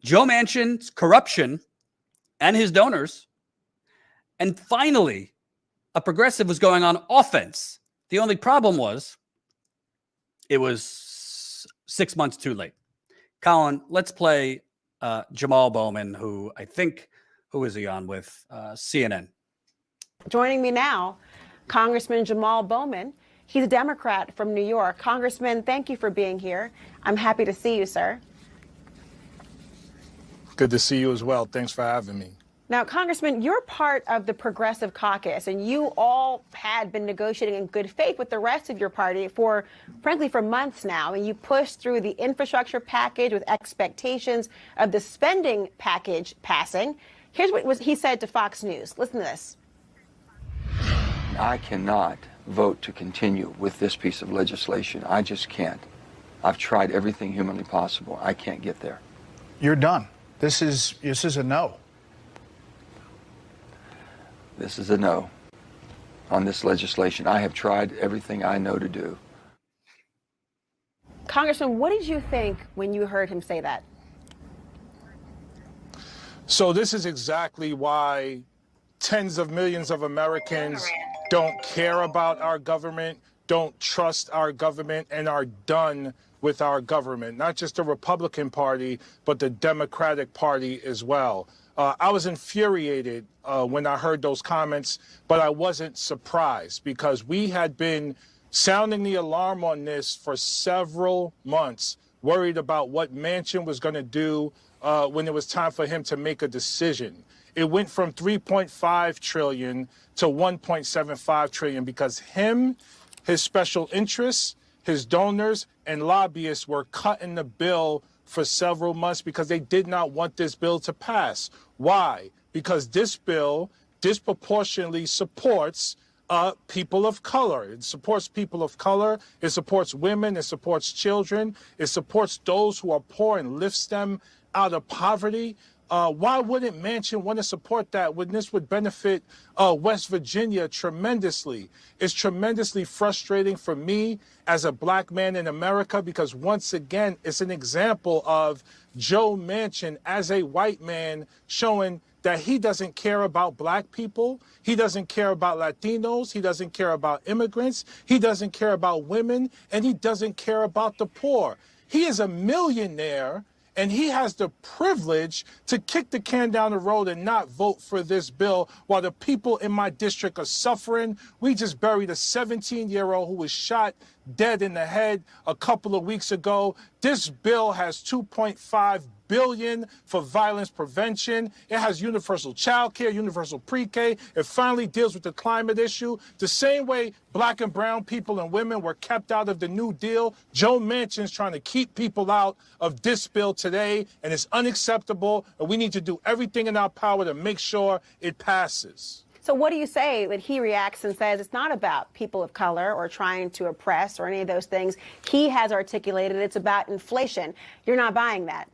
Joe Manchin's corruption and his donors. And finally, a progressive was going on offense. The only problem was it was 6 months too late. Colin, let's play Jamal Bowman, who is he on with? CNN. Joining me now, Congressman Jamal Bowman. He's a Democrat from New York. Congressman, thank you for being here. I'm happy to see you, sir. Good to see you as well. Thanks for having me. Now, Congressman, you're part of the Progressive Caucus, and you all had been negotiating in good faith with the rest of your party for months now. And you pushed through the infrastructure package with expectations of the spending package passing. Here's what he said to Fox News. Listen to this. I cannot vote to continue with this piece of legislation. I just can't. I've tried everything humanly possible. I can't get there. You're done. This is a no. This is a no on this legislation. I have tried everything I know to do. Congressman, what did you think when you heard him say that? So this is exactly why tens of millions of Americans don't care about our government, don't trust our government, and are done with our government. Not just the Republican Party, but the Democratic Party as well. I was infuriated when I heard those comments, but I wasn't surprised because we had been sounding the alarm on this for several months, worried about what Manchin was going to do when it was time for him to make a decision. It went from $3.5 trillion to $1.75 trillion because his special interests, his donors, and lobbyists were cutting the bill for several months because they did not want this bill to pass. Why? Because this bill disproportionately supports people of color. It supports people of color. It supports women. It supports children. It supports those who are poor and lifts them out of poverty. Why wouldn't Manchin want to support that when this would benefit West Virginia tremendously? It's tremendously frustrating for me as a black man in America because, once again, it's an example of Joe Manchin as a white man showing that he doesn't care about black people. He doesn't care about Latinos. He doesn't care about immigrants. He doesn't care about women. And he doesn't care about the poor. He is a millionaire and he has the privilege to kick the can down the road and not vote for this bill while the people in my district are suffering. We just buried a 17-year-old who was shot dead in the head a couple of weeks ago. This bill has $2.5 billion for violence prevention. It has universal child care, universal pre-K. It finally deals with the climate issue. The same way black and brown people and women were kept out of the New Deal, Joe Manchin's trying to keep people out of this bill today, and it's unacceptable, and we need to do everything in our power to make sure it passes. So what do you say when he reacts and says it's not about people of color or trying to oppress or any of those things? He has articulated it's about inflation. You're not buying that.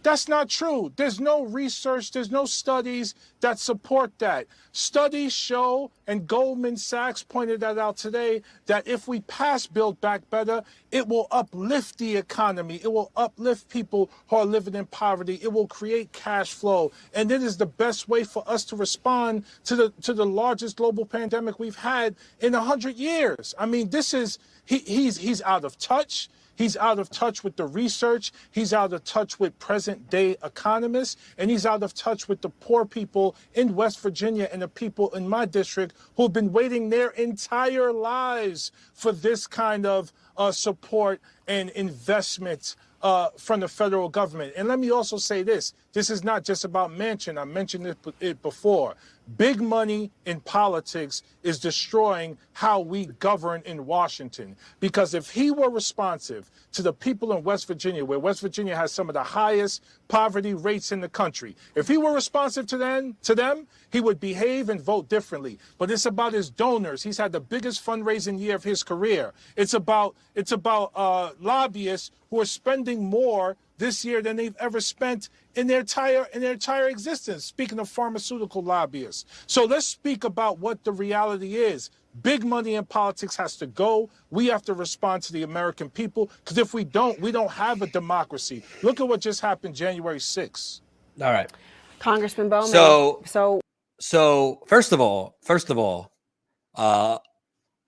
That's not true. There's no research, there's no studies that support that. Studies show, and Goldman Sachs pointed that out today, that if we pass Build Back Better, it will uplift the economy. It will uplift people who are living in poverty. It will create cash flow. And it is the best way for us to respond to the largest global pandemic we've had in 100 years. I mean, this is, he's out of touch. He's out of touch with the research. He's out of touch with present-day economists. And he's out of touch with the poor people in West Virginia and the people in my district who have been waiting their entire lives for this kind of support and investment from the federal government. And let me also say this. This is not just about Manchin. I mentioned it before. Big money in politics is destroying how we govern in Washington. Because if he were responsive to the people in West Virginia, where West Virginia has some of the highest poverty rates in the country, if he were responsive to them, he would behave and vote differently. But it's about his donors. He's had the biggest fundraising year of his career. It's about lobbyists who are spending more this year than they've ever spent in their entire existence, speaking of pharmaceutical lobbyists. So let's speak about what the reality is. Big money in politics has to go. We have to respond to the American people, because if we don't have a democracy. Look at what just happened January 6th. All right. Congressman Bowman. So first of all,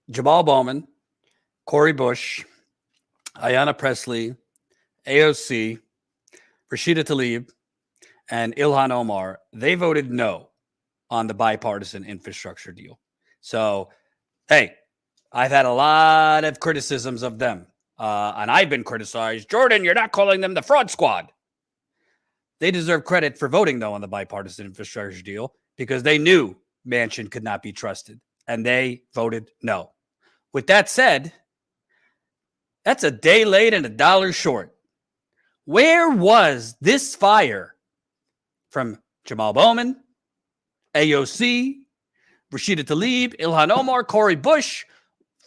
Jamal Bowman, Cori Bush, Ayanna Pressley, AOC, Rashida Tlaib, and Ilhan Omar, they voted no on the bipartisan infrastructure deal. So, hey, I've had a lot of criticisms of them. And I've been criticized. Jordan, you're not calling them the fraud squad. They deserve credit for voting no on the bipartisan infrastructure deal because they knew Manchin could not be trusted. And they voted no. With that said, that's a day late and $1 short. Where was this fire from Jamal Bowman, AOC, Rashida Tlaib, Ilhan Omar, Cori Bush,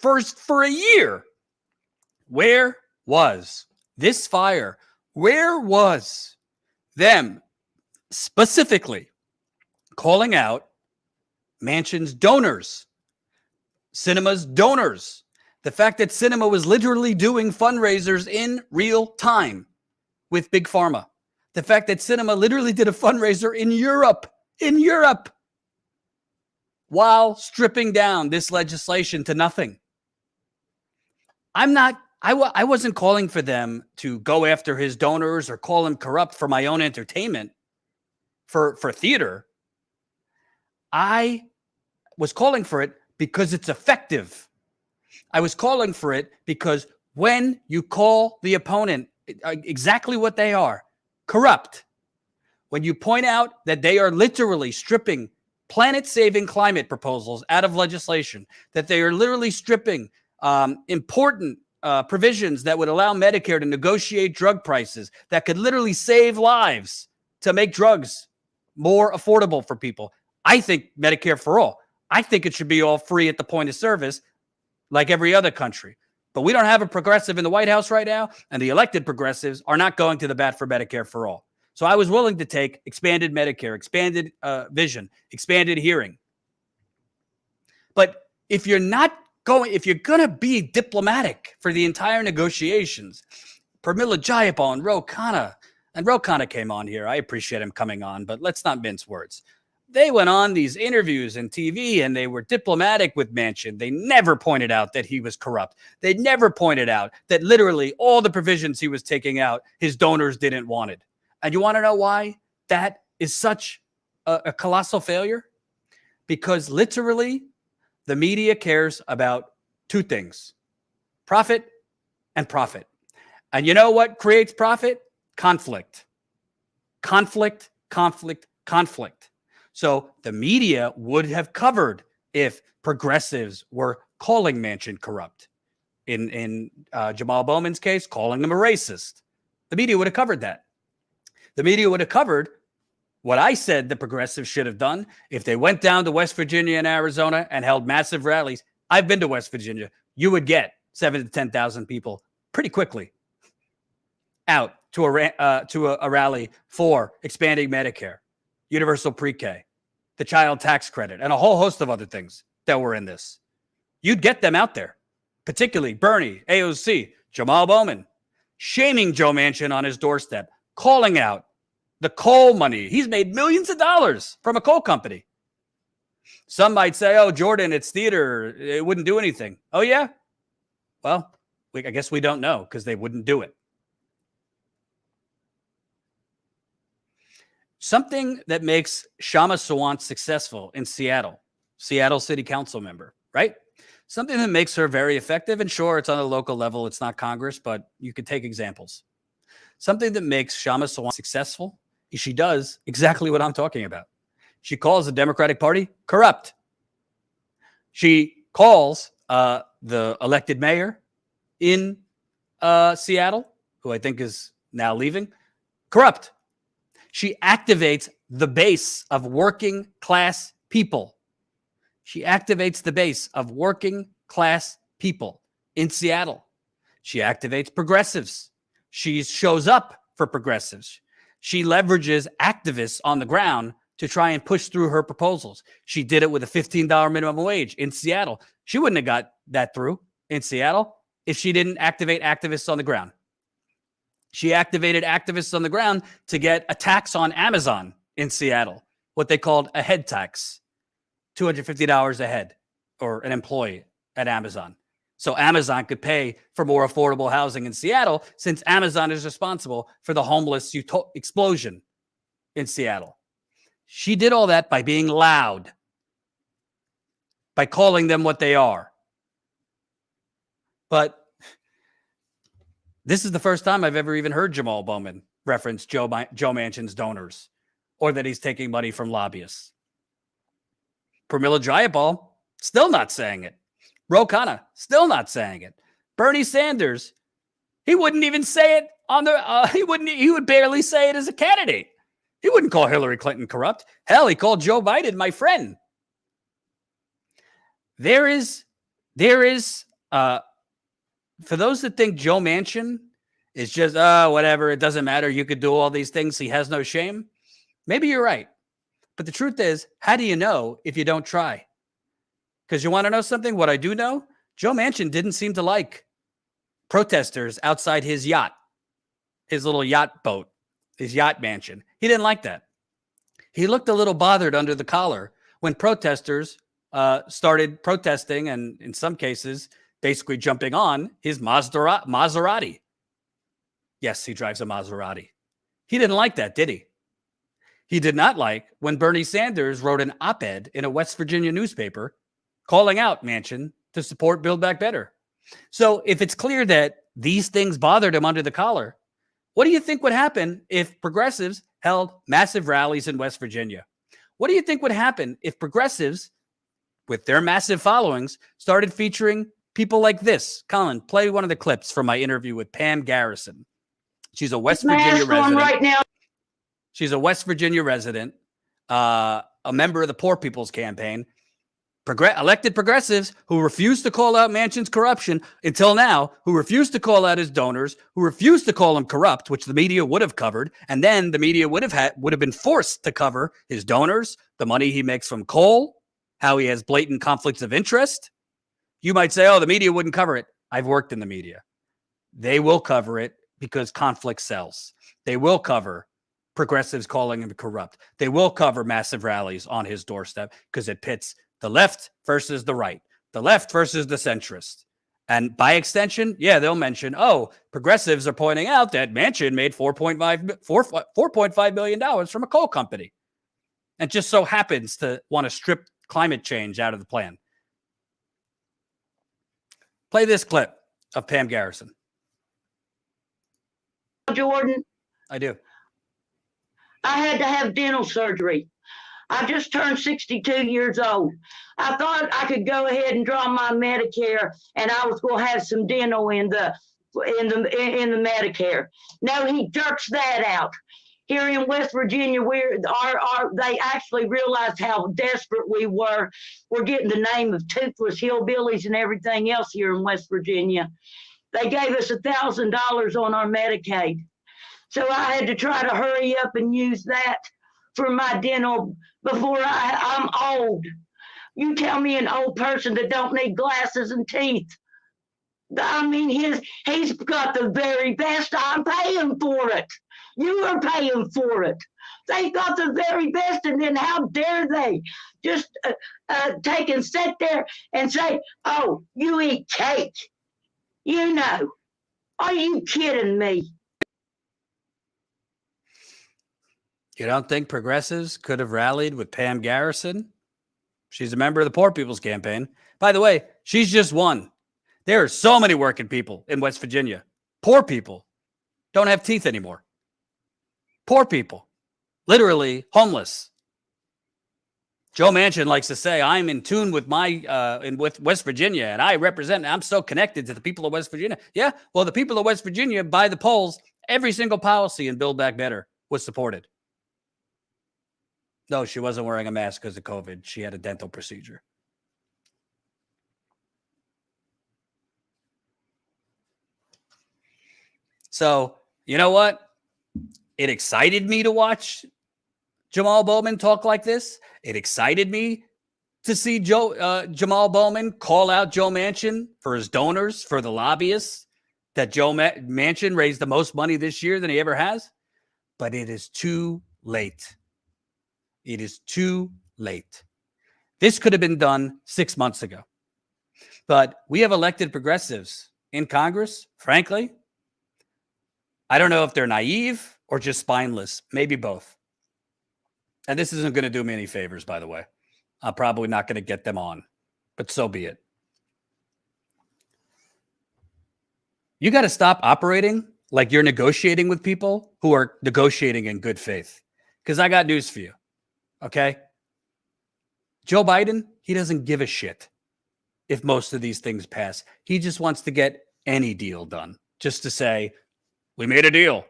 first for a year? Where was this fire? Where was them specifically calling out Manchin's donors, Cinema's donors, the fact that Cinema was literally doing fundraisers in real time with Big Pharma, the fact that Cinema literally did a fundraiser in Europe, while stripping down this legislation to nothing. I wasn't calling for them to go after his donors or call him corrupt for my own entertainment, for theater. I was calling for it because it's effective. I was calling for it because when you call the opponent exactly what they are, corrupt, when you point out that they are literally stripping planet-saving climate proposals out of legislation, that they are literally stripping important provisions that would allow Medicare to negotiate drug prices that could literally save lives to make drugs more affordable for people. I think Medicare for all. I think it should be all free at the point of service like every other country. But we don't have a progressive in the White House right now, and the elected progressives are not going to the bat for Medicare for all. So I was willing to take expanded Medicare, expanded vision, expanded hearing. But if you're going to be diplomatic for the entire negotiations, Pramila Jayapal and Ro Khanna came on here. I appreciate him coming on, but let's not mince words. They went on these interviews and TV and they were diplomatic with Manchin. They never pointed out that he was corrupt. They never pointed out that literally all the provisions he was taking out, his donors didn't want it. And you want to know why that is such a colossal failure? Because literally the media cares about two things: profit and profit. And you know what creates profit? Conflict. Conflict, conflict, conflict. So the media would have covered if progressives were calling Manchin corrupt. In Jamal Bowman's case, calling him a racist. The media would have covered that. The media would have covered what I said the progressives should have done if they went down to West Virginia and Arizona and held massive rallies. I've been to West Virginia. You would get 7,000 to 10,000 people pretty quickly out to a rally for expanding Medicare, universal pre-K, the child tax credit, and a whole host of other things that were in this. You'd get them out there, particularly Bernie, AOC, Jamal Bowman, shaming Joe Manchin on his doorstep, calling out the coal money. He's made millions of dollars from a coal company. Some might say, oh, Jordan, it's theater. It wouldn't do anything. Oh, yeah? Well, I guess we don't know because they wouldn't do it. Something that makes Shama Sawant successful in Seattle City Council member, right? Something that makes her very effective. And sure, it's on a local level. It's not Congress, but you could take examples. Something that makes Shama Sawant successful is she does exactly what I'm talking about. She calls the Democratic Party corrupt. She calls the elected mayor in Seattle, who I think is now leaving, corrupt. She activates the base of working class people. She activates the base of working class people in Seattle. She activates progressives. She shows up for progressives. She leverages activists on the ground to try and push through her proposals. She did it with a $15 minimum wage in Seattle. She wouldn't have got that through in Seattle if she didn't activate activists on the ground. She activated activists on the ground to get a tax on Amazon in Seattle, what they called a head tax, $250 a head or an employee at Amazon. So Amazon could pay for more affordable housing in Seattle since Amazon is responsible for the homeless explosion in Seattle. She did all that by being loud, by calling them what they are. But this is the first time I've ever even heard Jamal Bowman reference Joe Manchin's donors or that he's taking money from lobbyists. Pramila Jayapal, still not saying it. Ro Khanna, still not saying it. Bernie Sanders, he wouldn't even say it on the, he would barely say it as a candidate. He wouldn't call Hillary Clinton corrupt. Hell, he called Joe Biden my friend. There is, for those that think Joe Manchin is just, whatever, it doesn't matter. You could do all these things. He has no shame. Maybe you're right. But the truth is, how do you know if you don't try? Because you want to know something? What I do know, Joe Manchin didn't seem to like protesters outside his yacht, his little yacht boat, his yacht mansion. He didn't like that. He looked a little bothered under the collar when protesters started protesting and in some cases, basically jumping on his Maserati. Yes, he drives a Maserati. He didn't like that, did he? He did not like when Bernie Sanders wrote an op-ed in a West Virginia newspaper calling out Manchin to support Build Back Better. So if it's clear that these things bothered him under the collar, what do you think would happen if progressives held massive rallies in West Virginia? What do you think would happen if progressives, with their massive followings, started featuring people like this? Colin, play one of the clips from my interview with Pam Garrison. She's a West Virginia resident. Right now. She's a West Virginia resident, a member of the Poor People's Campaign, elected progressives who refused to call out Manchin's corruption until now, who refused to call out his donors, who refused to call him corrupt, which the media would have covered, and then the media would have been forced to cover his donors, the money he makes from coal, how he has blatant conflicts of interest. You might say, oh, the media wouldn't cover it. I've worked in the media. They will cover it because conflict sells. They will cover progressives calling him corrupt. They will cover massive rallies on his doorstep because it pits the left versus the right, the left versus the centrist. And by extension, yeah, they'll mention, oh, progressives are pointing out that Manchin made $4.5 million from a coal company and just so happens to want to strip climate change out of the plan. Play this clip of Pam Garrison. Jordan, I do. I had to have dental surgery. I just turned 62 years old. I thought I could go ahead and draw my Medicare, and I was going to have some dental in the Medicare. No, he jerks that out. Here in West Virginia, they actually realized how desperate we were. We're getting the name of toothless hillbillies and everything else here in West Virginia. They gave us $1,000 on our Medicaid. So I had to try to hurry up and use that for my dental before I'm old. You tell me an old person that don't need glasses and teeth. I mean, he's got the very best. I'm paying for it. You are paying for it. They got the very best, and then how dare they just take and sit there and say, oh, you eat cake. You know, are you kidding me? You don't think progressives could have rallied with Pam Garrison? She's a member of the Poor People's Campaign. By the way, she's just one. There are so many working people in West Virginia. Poor people don't have teeth anymore. Poor people, literally homeless. Joe Manchin likes to say, I'm in tune with with West Virginia, and I'm so connected to the people of West Virginia. Yeah, well, the people of West Virginia, by the polls, every single policy in Build Back Better was supported. No, she wasn't wearing a mask because of COVID. She had a dental procedure. So, you know what? It excited me to watch Jamal Bowman talk like this. It excited me to see Jamal Bowman call out Joe Manchin for his donors, for the lobbyists, that Joe Manchin raised the most money this year than he ever has. But it is too late. It is too late. This could have been done 6 months ago. But we have elected progressives in Congress, frankly. I don't know if they're naive or just spineless, maybe both. And this isn't going to do me any favors, by the way. I'm probably not going to get them on, but so be it. You got to stop operating like you're negotiating with people who are negotiating in good faith. Because I got news for you, okay? Joe Biden, he doesn't give a shit if most of these things pass. He just wants to get any deal done, just to say, we made a deal,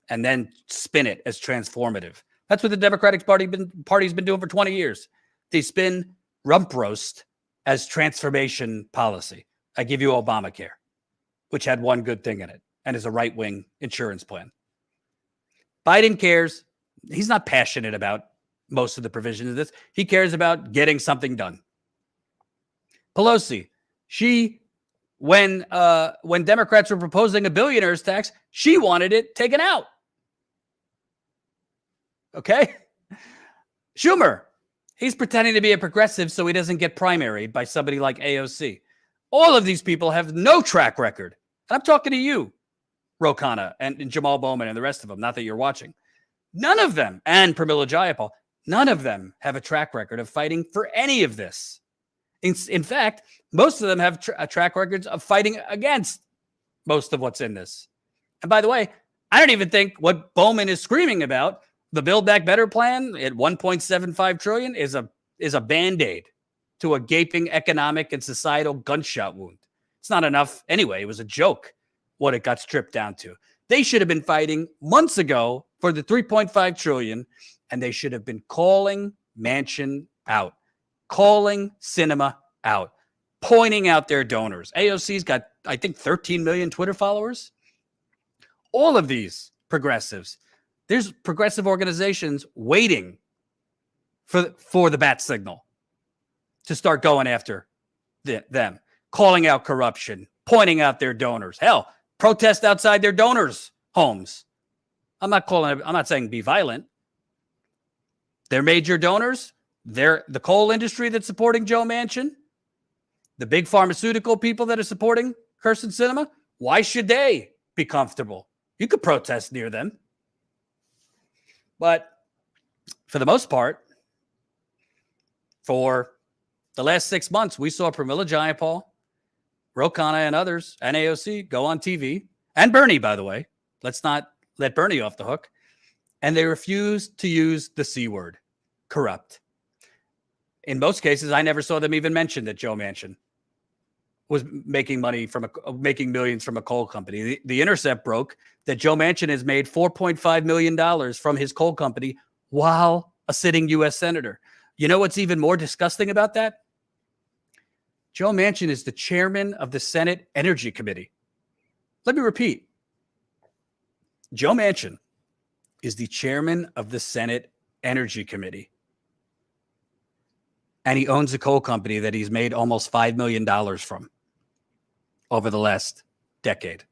and then spin it as transformative. That's what the Democratic Party's been doing for 20 years. They spin rump roast as transformation policy. I give you Obamacare, which had one good thing in it and is a right-wing insurance plan. Biden cares. He's not passionate about most of the provisions of this. He cares about getting something done. Pelosi, when Democrats were proposing a billionaire's tax, she wanted it taken out. Okay? Schumer, he's pretending to be a progressive so he doesn't get primaried by somebody like AOC. All of these people have no track record. And I'm talking to you, Ro Khanna and Jamal Bowman and the rest of them, not that you're watching. None of them, and Pramila Jayapal, none of them have a track record of fighting for any of this. In fact, most of them have track records of fighting against most of what's in this. And by the way, I don't even think what Bowman is screaming about, the Build Back Better plan at $1.75 trillion, is a Band-Aid to a gaping economic and societal gunshot wound. It's not enough anyway. It was a joke what it got stripped down to. They should have been fighting months ago for the $3.5 trillion, and they should have been calling Manchin out, calling Sinema out, pointing out their donors. AOC's got, I think, 13 million Twitter followers. All of these progressives, there's progressive organizations waiting for the bat signal to start going after them, calling out corruption, pointing out their donors. Hell, protest outside their donors' homes. I'm not saying be violent. Their major donors, they're the coal industry that's supporting Joe Manchin, the big pharmaceutical people that are supporting Kirsten Sinema. Why should they be comfortable? You could protest near them. But for the most part, for the last 6 months, we saw Pramila Jayapal, Ro Khanna, and others, and AOC go on TV, and Bernie, by the way. Let's not let Bernie off the hook. And they refused to use the C word, corrupt. In most cases, I never saw them even mention that Joe Manchin was making money from making millions from a coal company. The Intercept broke that Joe Manchin has made $4.5 million from his coal company while a sitting U.S. senator. You know what's even more disgusting about that? Joe Manchin is the chairman of the Senate Energy Committee. Let me repeat. Joe Manchin is the chairman of the Senate Energy Committee. And he owns a coal company that he's made almost $5 million from over the last decade,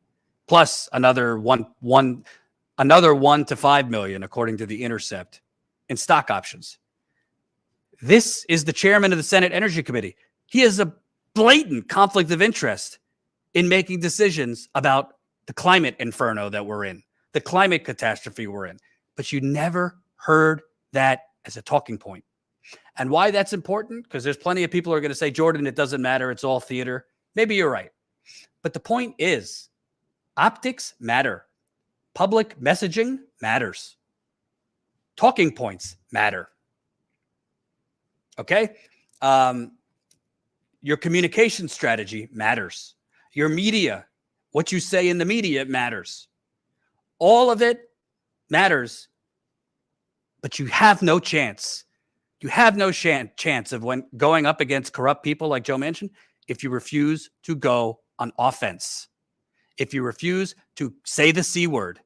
plus another one to 5 million, according to the Intercept, in stock options. This is the chairman of the Senate Energy Committee. He has a blatant conflict of interest in making decisions about the climate inferno that we're in, the climate catastrophe we're in. But you never heard that as a talking point. And why that's important? Because there's plenty of people who are going to say, Jordan, it doesn't matter. It's all theater. Maybe you're right. But the point is, optics matter. Public messaging matters. Talking points matter. Okay? Your communication strategy matters. Your media, what you say in the media matters. All of it matters, but you have no chance. You have no chance of when going up against corrupt people like Joe Manchin if you refuse to go on offense. If you refuse to say the C word,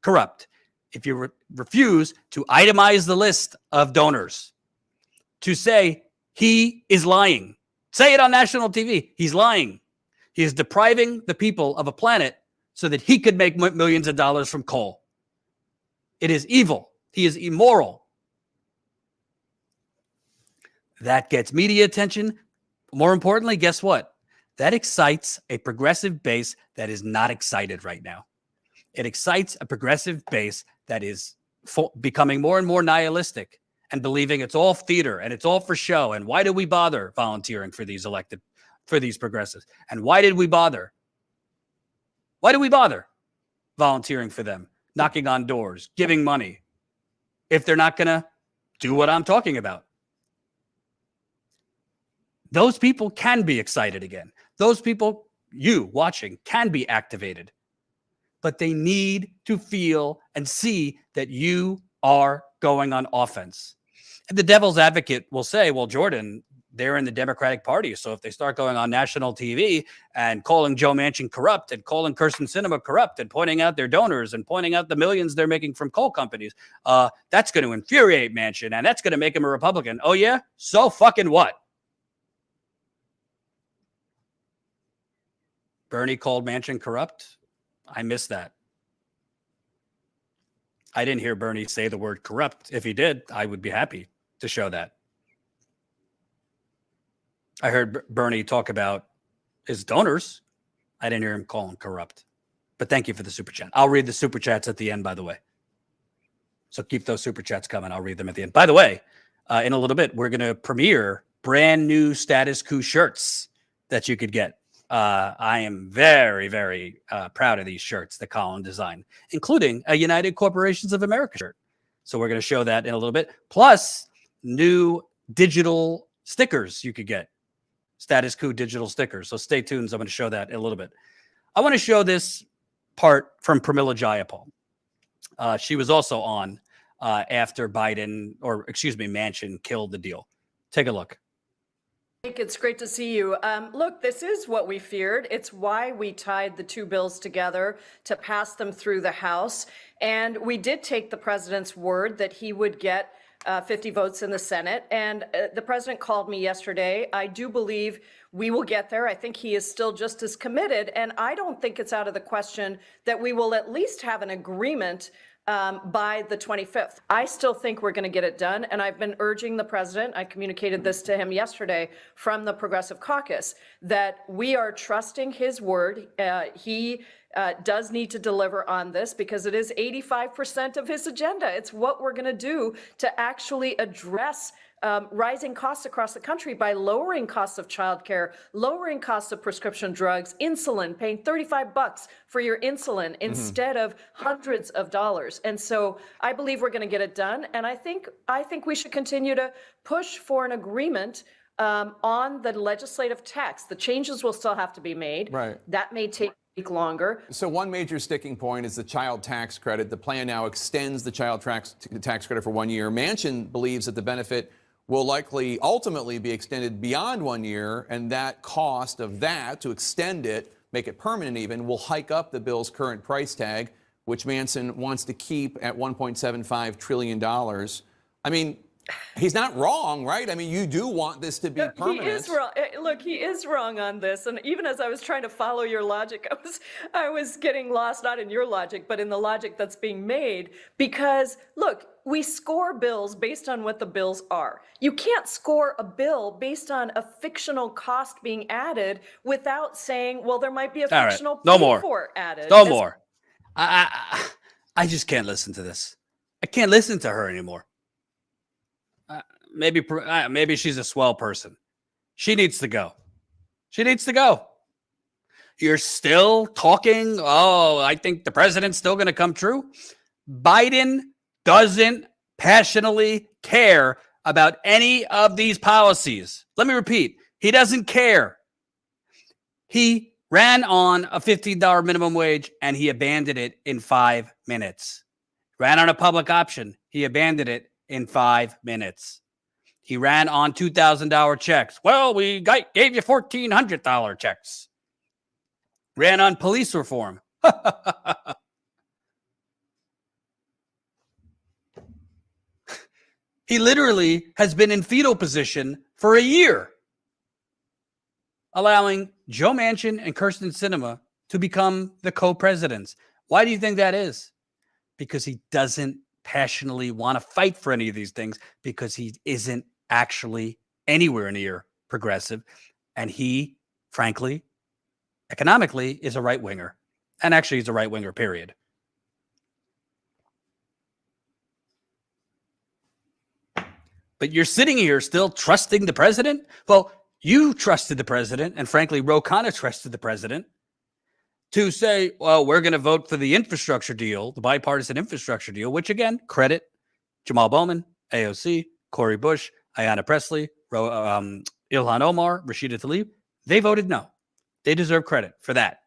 corrupt. If you refuse to itemize the list of donors, to say he is lying. Say it on national TV. He's lying. He is depriving the people of a planet so that he could make millions of dollars from coal. It is evil. He is immoral. That gets media attention. More importantly, guess what? That excites a progressive base that is not excited right now. It excites a progressive base that is becoming more and more nihilistic and believing it's all theater and it's all for show. And why do we bother volunteering for these progressives? And why did we bother? Why do we bother volunteering for them, knocking on doors, giving money, if they're not going to do what I'm talking about? Those people can be excited again. Those people, you watching, can be activated. But they need to feel and see that you are going on offense. And the devil's advocate will say, well, Jordan, they're in the Democratic Party. So if they start going on national TV and calling Joe Manchin corrupt and calling Kirsten Sinema corrupt and pointing out their donors and pointing out the millions they're making from coal companies, that's going to infuriate Manchin and that's going to make him a Republican. Oh, yeah? So fucking what? Bernie called Manchin corrupt. I missed that. I didn't hear Bernie say the word corrupt. If he did, I would be happy to show that. I heard Bernie talk about his donors. I didn't hear him call him corrupt. But thank you for the super chat. I'll read the super chats at the end, by the way. So keep those super chats coming. I'll read them at the end. By the way, in a little bit, we're going to premiere brand new Status Coup shirts that you could get. I am very, very proud of these shirts that Colin designed, including a United Corporations of America shirt. So we're going to show that in a little bit. Plus, new digital stickers you could get. Status Coup digital stickers. So stay tuned. I'm going to show that in a little bit. I want to show this part from Pramila Jayapal. She was also on after Manchin killed the deal. Take a look. It's great to see you. Look, this is what we feared. It's why we tied the two bills together to pass them through the House. And we did take the president's word that he would get 50 votes in the Senate. And the president called me yesterday. I do believe we will get there. I think he is still just as committed. And I don't think it's out of the question that we will at least have an agreement by the 25th. I still think we're going to get it done. And I've been urging the president, I communicated this to him yesterday from the Progressive Caucus, that we are trusting his word. He does need to deliver on this because it is 85% of his agenda. It's what we're going to do to actually address rising costs across the country by lowering costs of childcare, lowering costs of prescription drugs, insulin, paying $35 for your insulin instead of hundreds of dollars. And so I believe we're going to get it done. And I think we should continue to push for an agreement on the legislative text. The changes will still have to be made. Right. That may take longer. So one major sticking point is the child tax credit. The plan now extends the child tax credit for 1 year. Manchin believes that the benefit will likely ultimately be extended beyond 1 year, and that cost of that to extend it, make it permanent even, will hike up the bill's current price tag, which Manchin wants to keep at $1.75 trillion. I mean, he's not wrong, right? I mean, you do want this to be permanent. He is wrong. Look, he is wrong on this. And even as I was trying to follow your logic, I was getting lost, not in your logic, but in the logic that's being made. Because, look, we score bills based on what the bills are. You can't score a bill based on a fictional cost being added without saying, well, there might be a fictional pay for added. No more. I just can't listen to this. I can't listen to her anymore. Maybe she's a swell person. She needs to go. She needs to go. You're still talking. Oh, I think the president's still going to come true. Biden doesn't passionately care about any of these policies. Let me repeat. He doesn't care. He ran on a $15 minimum wage and he abandoned it in 5 minutes. Ran on a public option. He abandoned it in 5 minutes. He ran on $2,000 checks. Well, we gave you $1,400 checks. Ran on police reform. He literally has been in fetal position for a year, allowing Joe Manchin and Kyrsten Sinema to become the co-presidents. Why do you think that is? Because he doesn't passionately want to fight for any of these things, because he isn't actually anywhere near progressive. And he, frankly, economically is a right winger. And actually he's a right winger, period. But you're sitting here still trusting the president? Well, you trusted the president, and frankly, Ro Khanna trusted the president to say, well, we're going to vote for the infrastructure deal, the bipartisan infrastructure deal, which again, credit Jamal Bowman, AOC, Cori Bush, Ayanna Pressley, Ilhan Omar, Rashida Tlaib. They voted no. They deserve credit for that.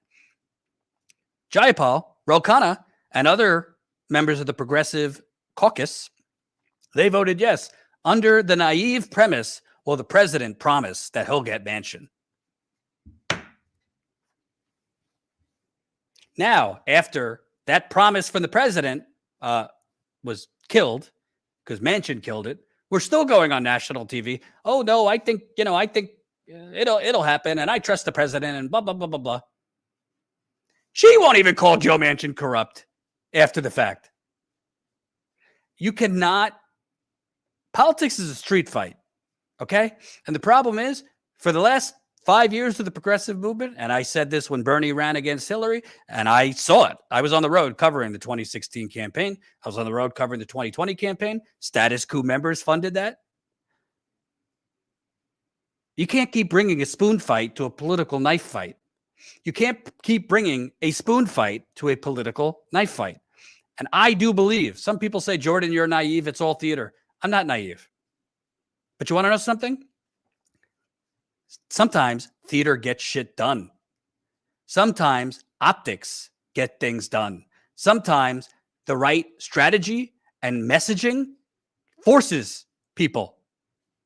Jayapal, Ro Khanna, and other members of the Progressive Caucus, they voted yes, under the naive premise, well, the president promised that he'll get Manchin. Now, after that promise from the president was killed, because Manchin killed it, we're still going on national TV. Oh no, I think it'll happen, and I trust the president, and blah blah blah blah blah. She won't even call Joe Manchin corrupt after the fact. You cannot. Politics is a street fight, okay? And the problem is, for the last 5 years of the progressive movement, and I said this when Bernie ran against Hillary, and I saw it. I was on the road covering the 2016 campaign. I was on the road covering the 2020 campaign. Status Coup members funded that. You can't keep bringing a spoon fight to a political knife fight. You can't keep bringing a spoon fight to a political knife fight. And I do believe, some people say, Jordan, you're naive. It's all theater. I'm not naive. But you want to know something? Sometimes theater gets shit done. Sometimes optics get things done. Sometimes the right strategy and messaging forces people.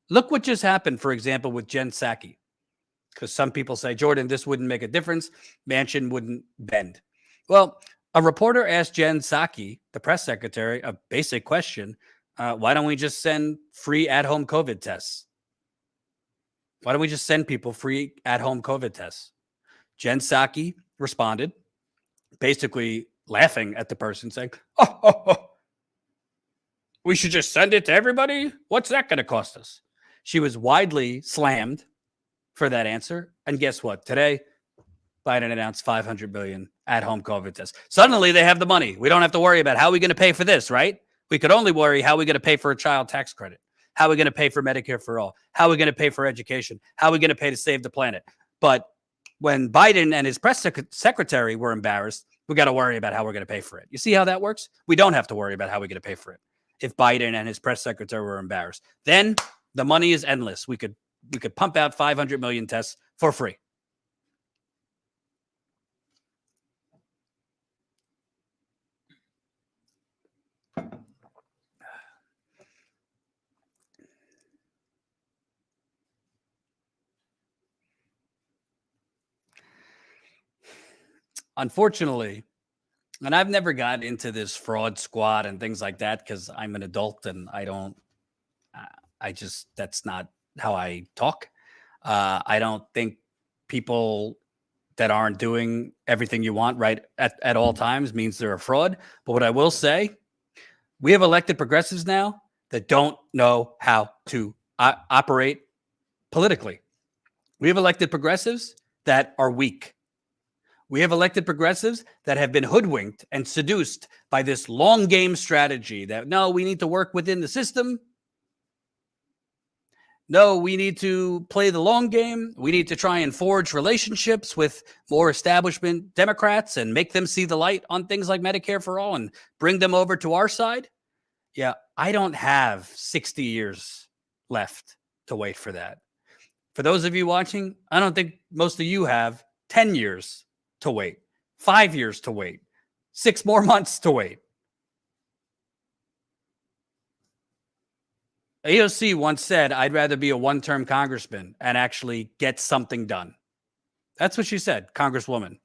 Look what just happened, for example, with Jen Psaki. Because some people say, Jordan, this wouldn't make a difference. Manchin wouldn't bend. Well, a reporter asked Jen Psaki, the press secretary, a basic question. Why don't we just send free at-home COVID tests? Why don't we just send people free at-home COVID tests? Jen Psaki responded, basically laughing at the person, saying, oh, We should just send it to everybody. What's that going to cost us? She was widely slammed for that answer. And guess what? Today, Biden announced 500 billion at-home COVID tests. Suddenly they have the money. We don't have to worry about how are we going to pay for this, right? We could only worry how are we going to pay for a child tax credit? How are we going to pay for Medicare for all? How are we going to pay for education? How are we going to pay to save the planet? But when Biden and his press secretary were embarrassed, we got to worry about how we're going to pay for it. You see how that works? We don't have to worry about how we're going to pay for it. If Biden and his press secretary were embarrassed, then the money is endless. We could pump out 500 million tests for free. Unfortunately, and I've never got into this fraud squad and things like that because I'm an adult and that's not how I talk. I don't think people that aren't doing everything you want right at all times means they're a fraud. But what I will say, we have elected progressives now that don't know how to operate politically. We have elected progressives that are weak. We have elected progressives that have been hoodwinked and seduced by this long game strategy that, no, we need to work within the system. No, we need to play the long game. We need to try and forge relationships with more establishment Democrats and make them see the light on things like Medicare for all and bring them over to our side. Yeah, I don't have 60 years left to wait for that. For those of you watching, I don't think most of you have 10 years to wait, 5 years to wait, 6 more months to wait. AOC once said, I'd rather be a one-term congressman and actually get something done. That's what she said, Congresswoman.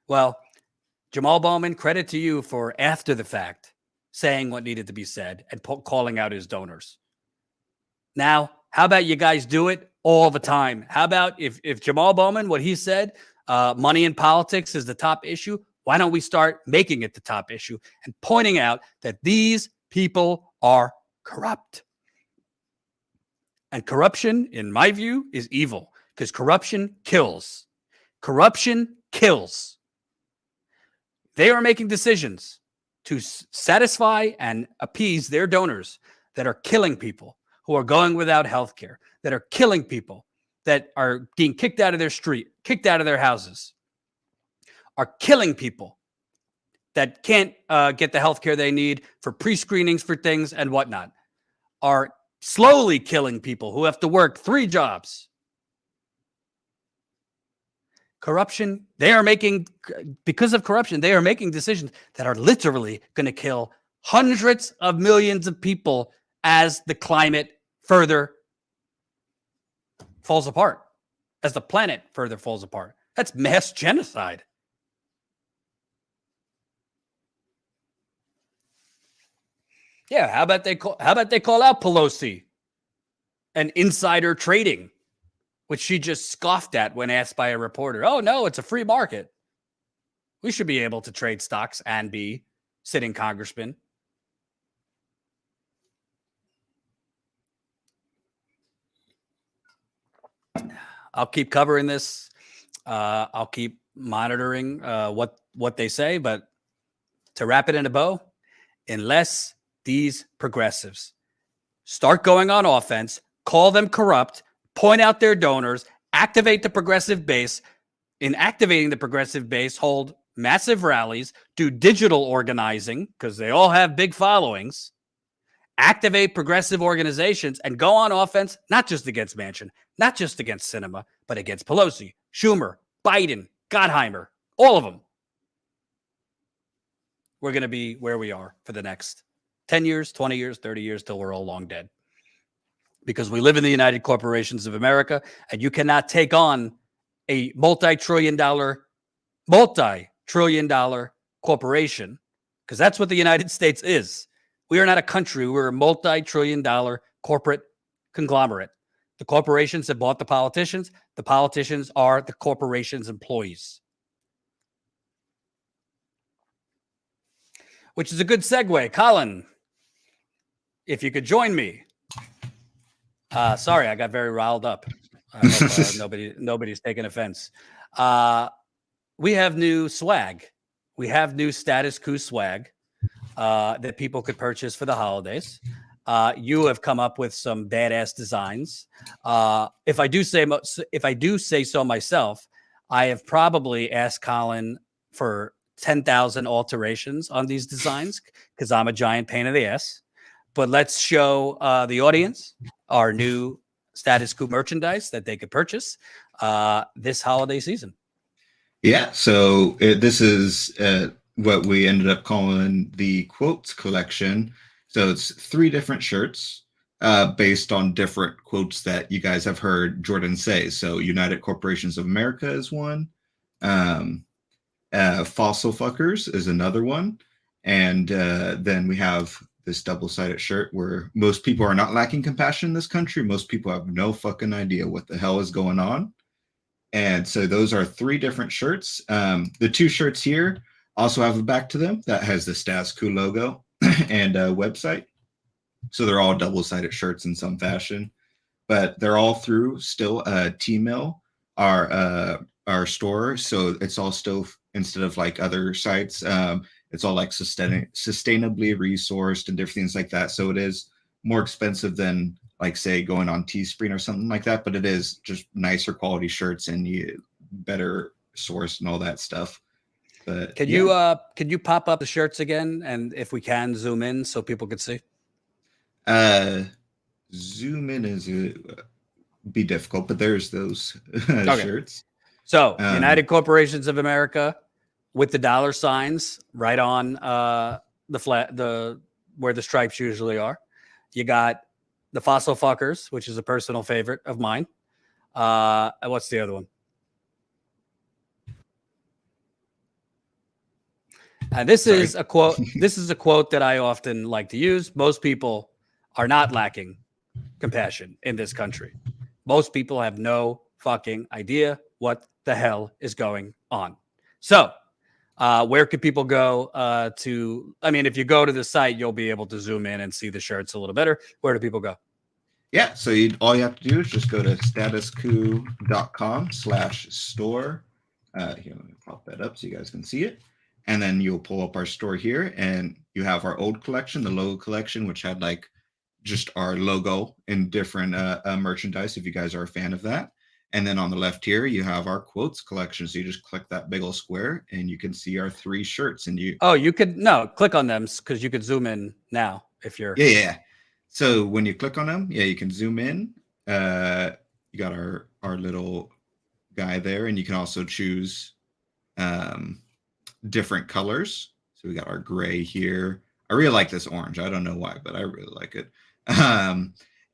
Well, Jamal Bowman, credit to you for after the fact saying what needed to be said and calling out his donors. Now, how about you guys do it all the time? How about if Jamal Bowman, what he said, money in politics is the top issue, why don't we start making it the top issue and pointing out that these people are corrupt? And corruption, in my view, is evil because corruption kills. Corruption kills. They are making decisions to satisfy and appease their donors that are killing people who are going without health care, that are killing people that are being kicked out of their street, kicked out of their houses, are killing people that can't get the health care they need for pre-screenings for things and whatnot, are slowly killing people who have to work 3 jobs. Corruption, because of corruption, they are making decisions that are literally going to kill hundreds of millions of people as the climate further falls apart, as the planet further falls apart. That's mass genocide. Yeah, how about they call out Pelosi and insider trading, which she just scoffed at when asked by a reporter. Oh, no, it's a free market. We should be able to trade stocks and be sitting congressmen. I'll keep covering this. I'll keep monitoring what they say. But to wrap it in a bow, unless these progressives start going on offense, call them corrupt, point out their donors, activate the progressive base. In activating the progressive base, hold massive rallies, do digital organizing because they all have big followings, activate progressive organizations, and go on offense, not just against Manchin, not just against Sinema, but against Pelosi, Schumer, Biden, Gottheimer, all of them. We're going to be where we are for the next 10 years, 20 years, 30 years, till we're all long dead. Because we live in the United Corporations of America, and you cannot take on a multi-trillion dollar corporation, because that's what the United States is. We are not a country. We're a multi-trillion dollar corporate conglomerate. The corporations have bought the politicians. The politicians are the corporation's employees. which is a good segue. Colin, if you could join me. Sorry, I got very riled up. I hope nobody's taking offense. We have new swag. We have new Status Coup swag that people could purchase for the holidays. You have come up with some badass designs. If I do say so myself, I have probably asked Colin for 10,000 alterations on these designs because I'm a giant pain in the ass. But let's show the audience our new Status Coup merchandise that they could purchase this holiday season. Yeah, so this is what we ended up calling the quotes collection. So it's 3 different shirts based on different quotes that you guys have heard Jordan say. So United Corporations of America is one. Fossil fuckers is another one. And then we have this double-sided shirt where most people are not lacking compassion in this country. Most people have no fucking idea what the hell is going on. And so those are 3 different shirts. The 2 shirts here also have a back to them that has the Status Coup logo and a website. So they're all double-sided shirts in some fashion, but they're all through still T-Mill, our store. So it's all still, instead of like other sites, it's all like sustainably resourced and different things like that. So it is more expensive than like say going on Teespring or something like that, but it is just nicer quality shirts and better source and all that stuff. But can you pop up the shirts again, and if we can zoom in so people could see? Zoom in is be difficult, but there's those shirts. So United Corporations of America with the dollar signs right on where the stripes usually are. You got the Fossil Fuckers, which is a personal favorite of mine. What's the other one? And this is a quote. This is a quote that I often like to use. Most people are not lacking compassion in this country. Most people have no fucking idea what the hell is going on. So, where could people go to? I mean, if you go to the site, you'll be able to zoom in and see the shirts a little better. Where do people go? Yeah, so all you have to do is just go to statuscoup.com/store. Here, let me pop that up so you guys can see it. And then you'll pull up our store here, and you have our old collection, the logo collection, which had like just our logo in different merchandise, if you guys are a fan of that. And then on the left here, you have our quotes collection. So you just click that big old square and you can see our 3 shirts. And you click on them because you could zoom in now if you're. Yeah. So when you click on them, you can zoom in. You got our little guy there, and you can also choose different colors. So we got our gray here. I really like this orange. I don't know why, but I really like it.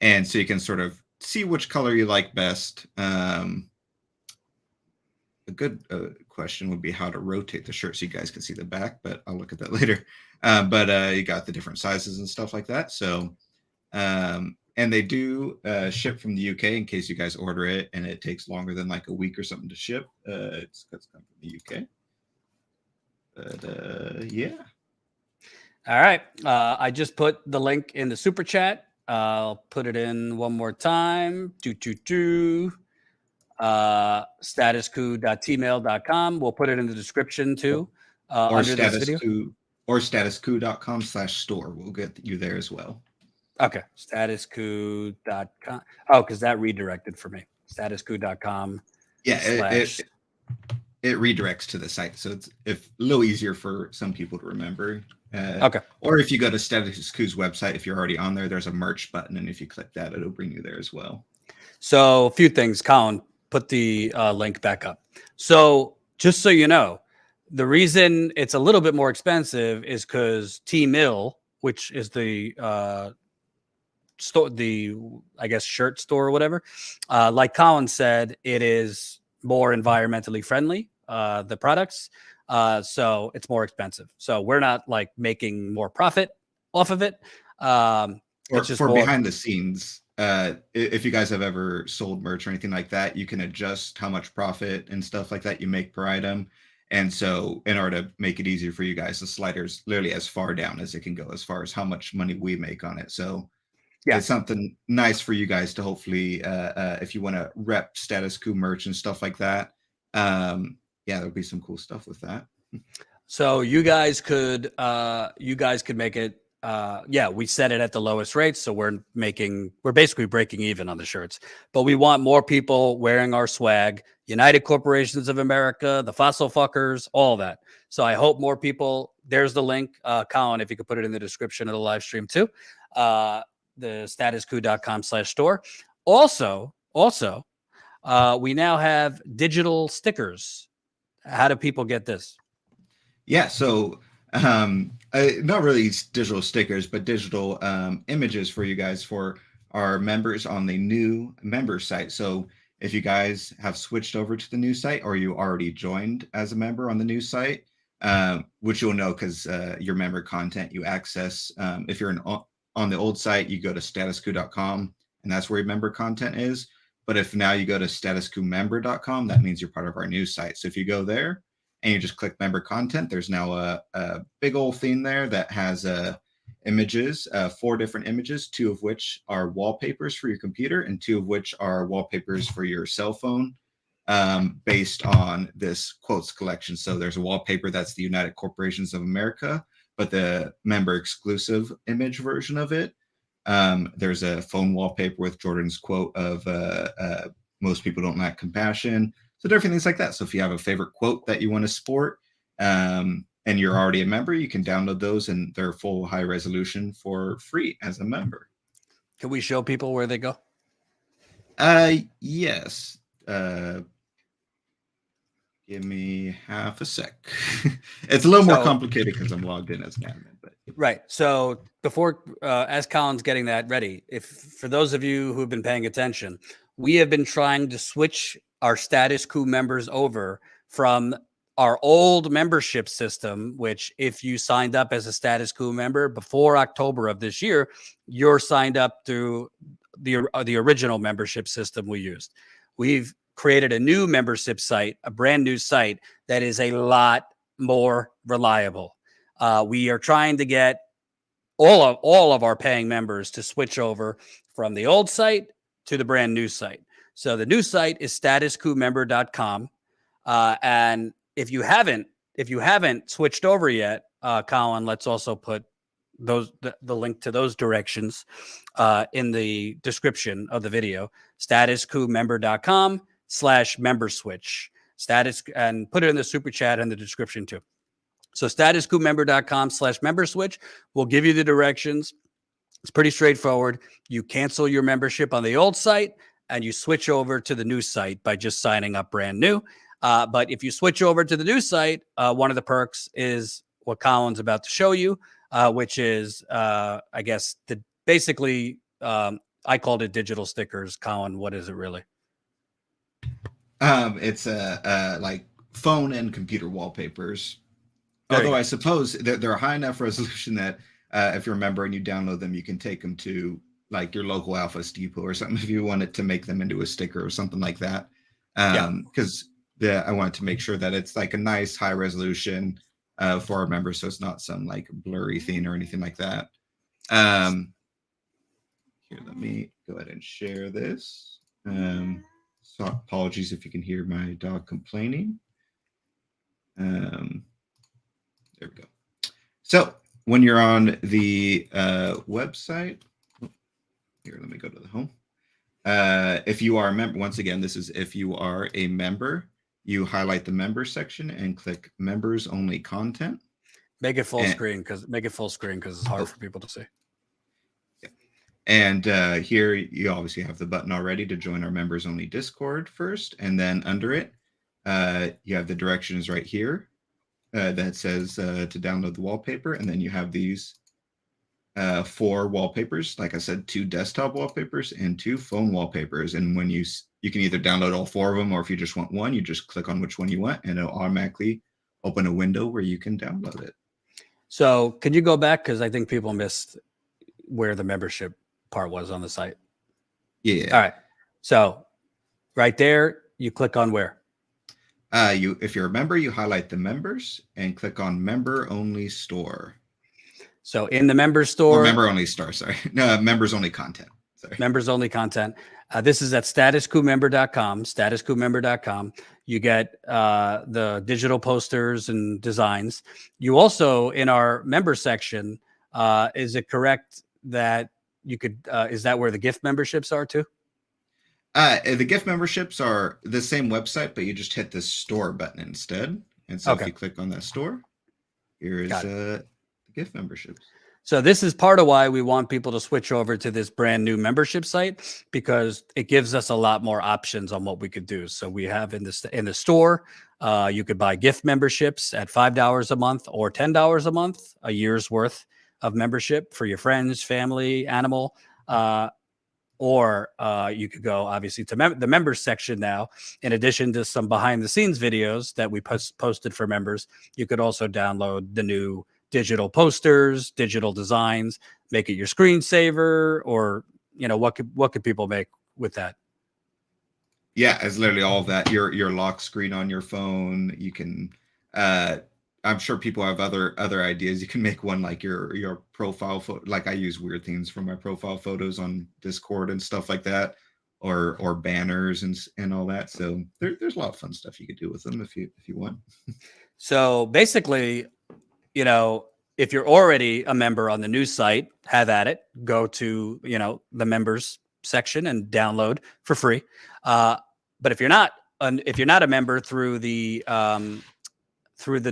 And so you can sort of see which color you like best. A good question would be how to rotate the shirt so you guys can see the back, but I'll look at that later. But you got the different sizes and stuff like that. So, and they do ship from the UK in case you guys order it and it takes longer than like a week or something to ship. It's come from the UK. But yeah. All right. I just put the link in the super chat. I'll put it in one more time. Statuscoup.tmail.com. We'll put it in the description too. Or under this video. Or statuscoup.com/store. We'll get you there as well. Okay. Statuscoup.com. Oh, because that redirected for me. Statuscoup.com. Yeah, it redirects to the site. So it's a little easier for some people to remember. Okay. Or if you go to Status Coup's website, if you're already on there, there's a merch button. And if you click that, it'll bring you there as well. So a few things. Colin, put the link back up. So just so you know, the reason it's a little bit more expensive is because T-Mill, which is the store, I guess shirt store or whatever, like Colin said, it is more environmentally friendly, the products. So it's more expensive. So we're not like making more profit off of it. It's just for behind the scenes. If you guys have ever sold merch or anything like that, you can adjust how much profit and stuff like that you make per item. And so in order to make it easier for you guys, the slider's literally as far down as it can go as far as how much money we make on it. So Yeah. it's something nice for you guys to hopefully, if you want to rep Status Coup merch and stuff like that. Yeah, there'll be some cool stuff with that. So you guys could make it. Yeah, we set it at the lowest rates, so we're basically breaking even on the shirts. But we want more people wearing our swag. United Corporations of America, the Fossil Fuckers, all that. So I hope more people. There's the link, Colin, if you could put it in the description of the live stream too. The statuscoup.com/store. Also, we now have digital stickers. How do people get this? Yeah, so not really digital stickers, but digital images for you guys for our members on the new member site. So if you guys have switched over to the new site, or you already joined as a member on the new site, which you'll know because your member content you access. If you're on the old site, you go to StatusCoup.com, and that's where your member content is. But if now you go to StatusCoupMember.com, that means you're part of our new site. So if you go there and you just click member content, there's now a big old theme there that has images, 4 different images, 2 of which are wallpapers for your computer and 2 of which are wallpapers for your cell phone, based on this quotes collection. So there's a wallpaper that's the United Corporations of America, but the member exclusive image version of it. There's a phone wallpaper with Jordan's quote of most people don't lack compassion. So different things like that. So if you have a favorite quote that you want to sport, and you're already a member, you can download those, and they're full high resolution for free as a member. Can we show people where they go? Yes. Give me half a sec. It's a little more complicated because I'm logged in as an admin. But right. So before, as Colin's getting that ready, for those of you who have been paying attention, we have been trying to switch our Status Coup members over from our old membership system, which if you signed up as a Status Coup member before October of this year, you're signed up through the original membership system we used. We've created a new membership site, a brand new site that is a lot more reliable. We are trying to get all of our paying members to switch over from the old site to the brand new site. So the new site is StatusCoupMember.com. And if you haven't switched over yet, Colin, let's also put the link to those directions in the description of the video. StatusCoupMember.com/memberswitch. And put it in the super chat in the description too. So StatusCoupMember.com/memberswitch will give you the directions. It's pretty straightforward. You cancel your membership on the old site and you switch over to the new site by just signing up brand new. But if you switch over to the new site, one of the perks is what Colin's about to show you, which is, I guess, I called it digital stickers. Colin, what is it really? It's like phone and computer wallpapers. Although I suppose they're a high enough resolution that if you're a member and you download them, you can take them to like your local Alpha's Depot or something if you wanted to make them into a sticker or something like that. Because I wanted to make sure that it's like a nice high resolution for our members, so it's not some like blurry thing or anything like that. Here, let me go ahead and share this. So apologies if you can hear my dog complaining. There we go. So when you're on the website, here, let me go to the home. If you are a member, once again, this is if you are a member, you highlight the member section and click members only content. Make it full screen because it's hard for people to see. Yeah. And here you obviously have the button already to join our members only Discord first. And then under it, you have the directions right here that says to download the wallpaper. And then you have these 4 wallpapers. Like I said, 2 desktop wallpapers and 2 phone wallpapers. And when you can either download all 4 of them, or if you just want one, you just click on which one you want and it'll automatically open a window where you can download it. So can you go back? Because I think people missed where the membership part was on the site. Yeah. All right. So right there, you click on where? If you're a member, you highlight the members and click on member only store. So in the member store, or member only store, sorry. No, members only content. Sorry. Members only content. This is at StatusCoupMember.com, StatusCoupMember.com. You get the digital posters and designs. You also, in our member section, is it correct that you could, is that where the gift memberships are too? The gift memberships are the same website, but you just hit the store button instead. And so if you click on that store, here is the gift memberships. So this is part of why we want people to switch over to this brand new membership site, because it gives us a lot more options on what we could do. So we have in the store, you could buy gift memberships at $5 a month or $10 a month, a year's worth of membership for your friends, family, animal. Or you could go obviously to the members section now. In addition to some behind the scenes videos that we posted for members, you could also download the new digital posters, digital designs, make it your screensaver, or what could people make with that? Yeah, it's literally all of that. Your lock screen on your phone. You can I'm sure people have other ideas. You can make one like your profile photo. Like I use weird things for my profile photos on Discord and stuff like that, or banners and all that. So there's a lot of fun stuff you could do with them if you want. So basically, if you're already a member on the new site, have at it. Go to the members section and download for free. But if you're not a member through the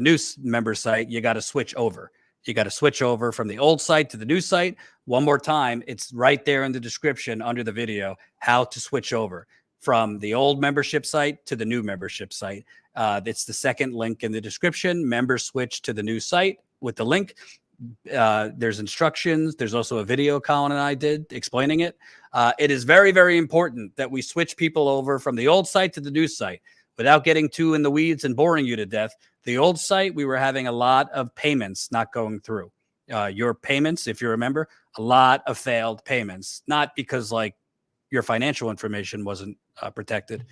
new member site, you got to switch over. You got to switch over from the old site to the new site. One more time, it's right there in the description under the video, how to switch over from the old membership site to the new membership site. It's the second link in the description. Members switch to the new site with the link. There's instructions. There's also a video Colin and I did explaining it. It is very, very important that we switch people over from the old site to the new site. Without getting too in the weeds and boring you to death, the old site, we were having a lot of payments not going through. Your payments, if you remember, a lot of failed payments, not because your financial information wasn't protected,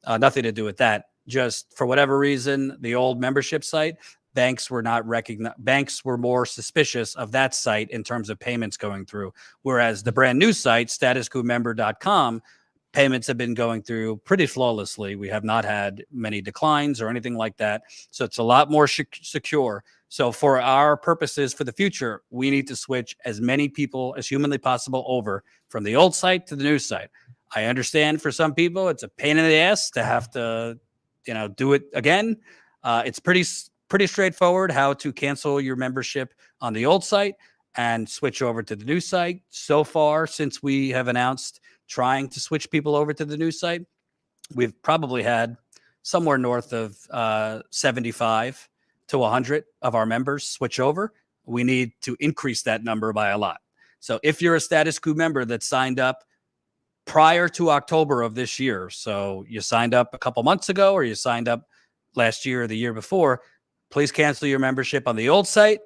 nothing to do with that. Just for whatever reason, the old membership site, banks were not banks were more suspicious of that site in terms of payments going through. Whereas the brand new site, StatusCoupMember.com, payments have been going through pretty flawlessly. We have not had many declines or anything like that. So it's a lot more secure. So for our purposes for the future, we need to switch as many people as humanly possible over from the old site to the new site. I understand for some people, it's a pain in the ass to have to, do it again. It's pretty straightforward how to cancel your membership on the old site and switch over to the new site. So far, since we have announced trying to switch people over to the new site, we've probably had somewhere north of 75 to 100 of our members switch over. We need to increase that number by a lot. So if you're a Status Coup member that signed up prior to October of this year, so you signed up a couple months ago or you signed up last year or the year before, please cancel your membership on the old site,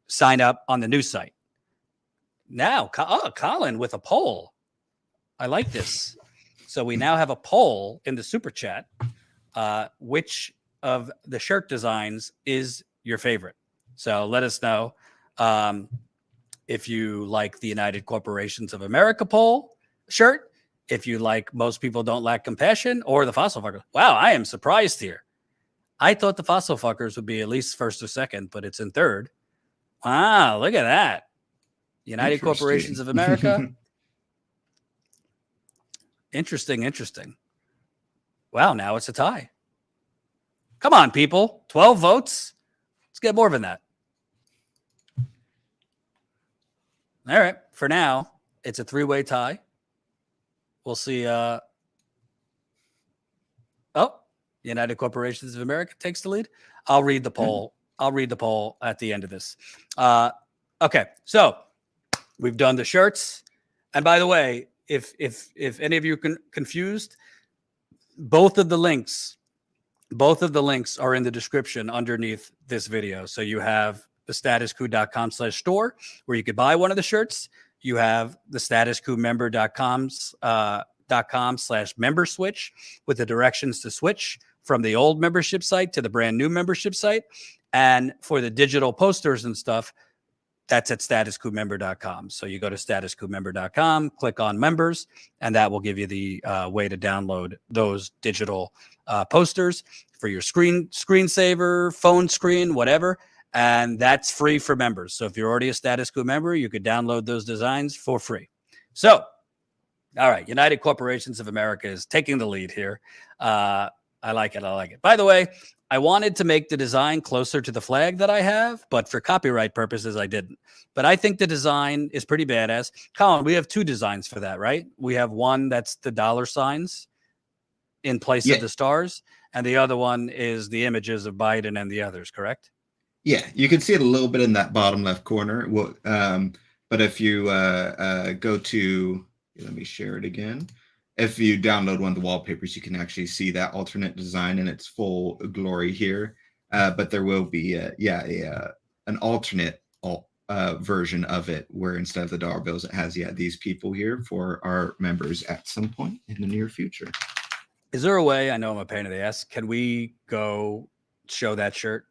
sign up on the new site. Now, Colin with a poll. I like this. So we now have a poll in the super chat. Which of the shirt designs is your favorite? So let us know if you like the United Corporations of America poll shirt, if you like Most People Don't Lack Compassion, or the Fossil Fuckers. Wow, I am surprised here. I thought the Fossil Fuckers would be at least first or second, but it's in third. Wow, look at that. United Corporations of America. Interesting. Wow, now it's a tie. Come on, people. 12 votes. Let's get more than that. All right. For now, it's a three-way tie. We'll see. United Corporations of America takes the lead. I'll read the poll. I'll read the poll at the end of this. Okay. So we've done the shirts. And by the way, if any of you are confused, both of the links are in the description underneath this video. So you have the statuscoup.com/store where you could buy one of the shirts. You have the statuscoupmember.com's statuscoup.com/member switch with the directions to switch from the old membership site to the brand new membership site. And for the digital posters and stuff, that's at statuscoupmember.com. So you go to statuscoupmember.com, click on members, and that will give you the way to download those digital posters for your screensaver, phone screen, whatever. And that's free for members. So if you're already a Status Coup member, you could download those designs for free. So, all right, United Corporations of America is taking the lead here. I like it. I like it. By the way, I wanted to make the design closer to the flag that I have, but for copyright purposes, I didn't. But I think the design is pretty badass. Colin, we have two designs for that, right? We have one that's the dollar signs in place of the stars, and the other one is the images of Biden and the others, correct? Yeah, you can see it a little bit in that bottom left corner. But if you go to, let me share it again. If you download one of the wallpapers, you can actually see that alternate design in its full glory here. But there will be, an alternate version of it where instead of the dollar bills, it has, these people here for our members at some point in the near future. Is there a way, I know I'm a pain in the ass, can we go show that shirt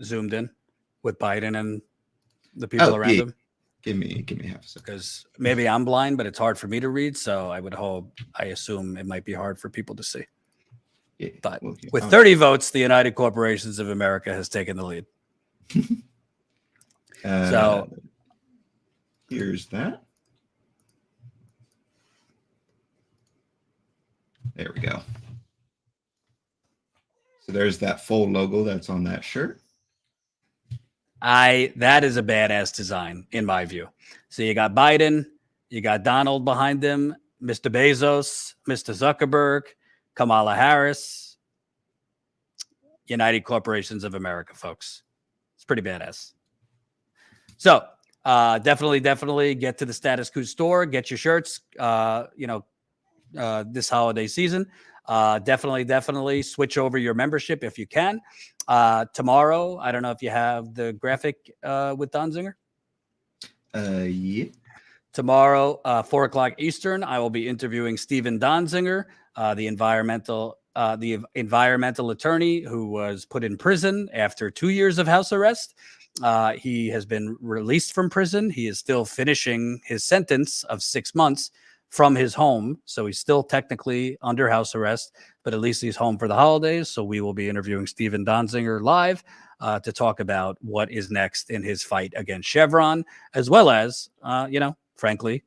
zoomed in with Biden and the people around him? Give me half a second. Because maybe I'm blind, but it's hard for me to read. So I assume it might be hard for people to see. Yeah, but with 30 votes, the United Corporations of America has taken the lead. So here's that. There we go. So there's that full logo that's on that shirt. That is a badass design in my view. So you got Biden, you got Donald behind them, Mr. Bezos, Mr. Zuckerberg, Kamala Harris, United Corporations of America, folks. It's pretty badass. So definitely get to the Status Coup store, get your shirts, this holiday season. Definitely switch over your membership if you can. Tomorrow, I don't know if you have the graphic with Donziger. Yeah. Tomorrow, 4:00 Eastern, I will be interviewing Stephen Donziger, the environmental attorney who was put in prison after 2 years of house arrest. He has been released from prison. He is still finishing his sentence of 6 months from his home. So he's still technically under house arrest, but at least he's home for the holidays. So we will be interviewing Stephen Donziger live to talk about what is next in his fight against Chevron, as well as, frankly,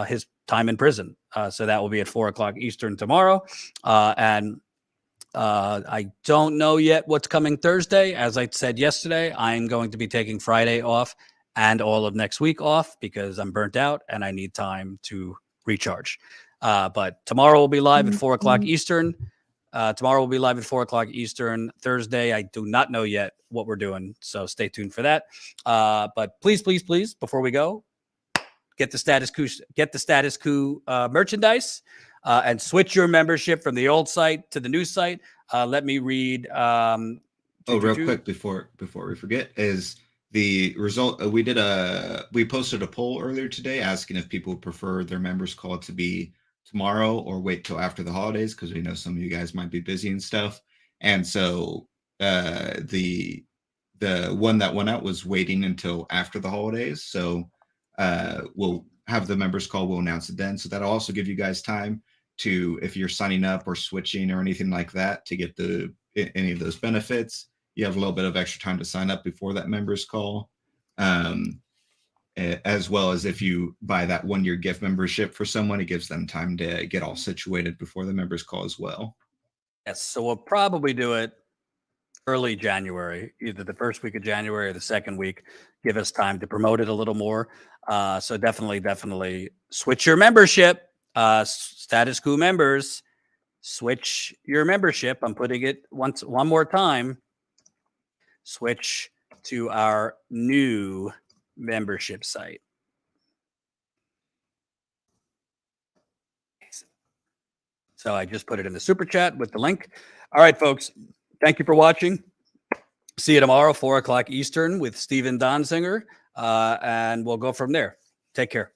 his time in prison. So that will be at 4:00 Eastern tomorrow. And I don't know yet what's coming Thursday. As I said yesterday, I'm going to be taking Friday off and all of next week off because I'm burnt out and I need time to recharge. But tomorrow will be live at 4:00 Eastern. Tomorrow will be live at 4:00 Eastern. Thursday, I do not know yet what we're doing, so stay tuned for that. But please, before we go, get the Status Coup merchandise and switch your membership from the old site to the new site. Let me read. Real quick before we forget is the result. We posted a poll earlier today asking if people prefer their members call to be tomorrow or wait till after the holidays, because we know some of you guys might be busy and stuff. And so the one that went out was waiting until after the holidays. So we'll have the members call. We'll announce it then. So that'll also give you guys time to, if you're signing up or switching or anything like that, to get any of those benefits. You have a little bit of extra time to sign up before that members call. As well as if you buy that 1-year gift membership for someone, it gives them time to get all situated before the members call as well. Yes, so we'll probably do it early January, either the first week of January or the second week. Give us time to promote it a little more. So definitely switch your membership. Status Coup members, switch your membership. I'm putting it one more time. Switch to our new membership site. So I just put it in the super chat with the link. All right, folks. Thank you for watching. See you tomorrow, 4:00 Eastern with Stephen Donziger. And we'll go from there. Take care.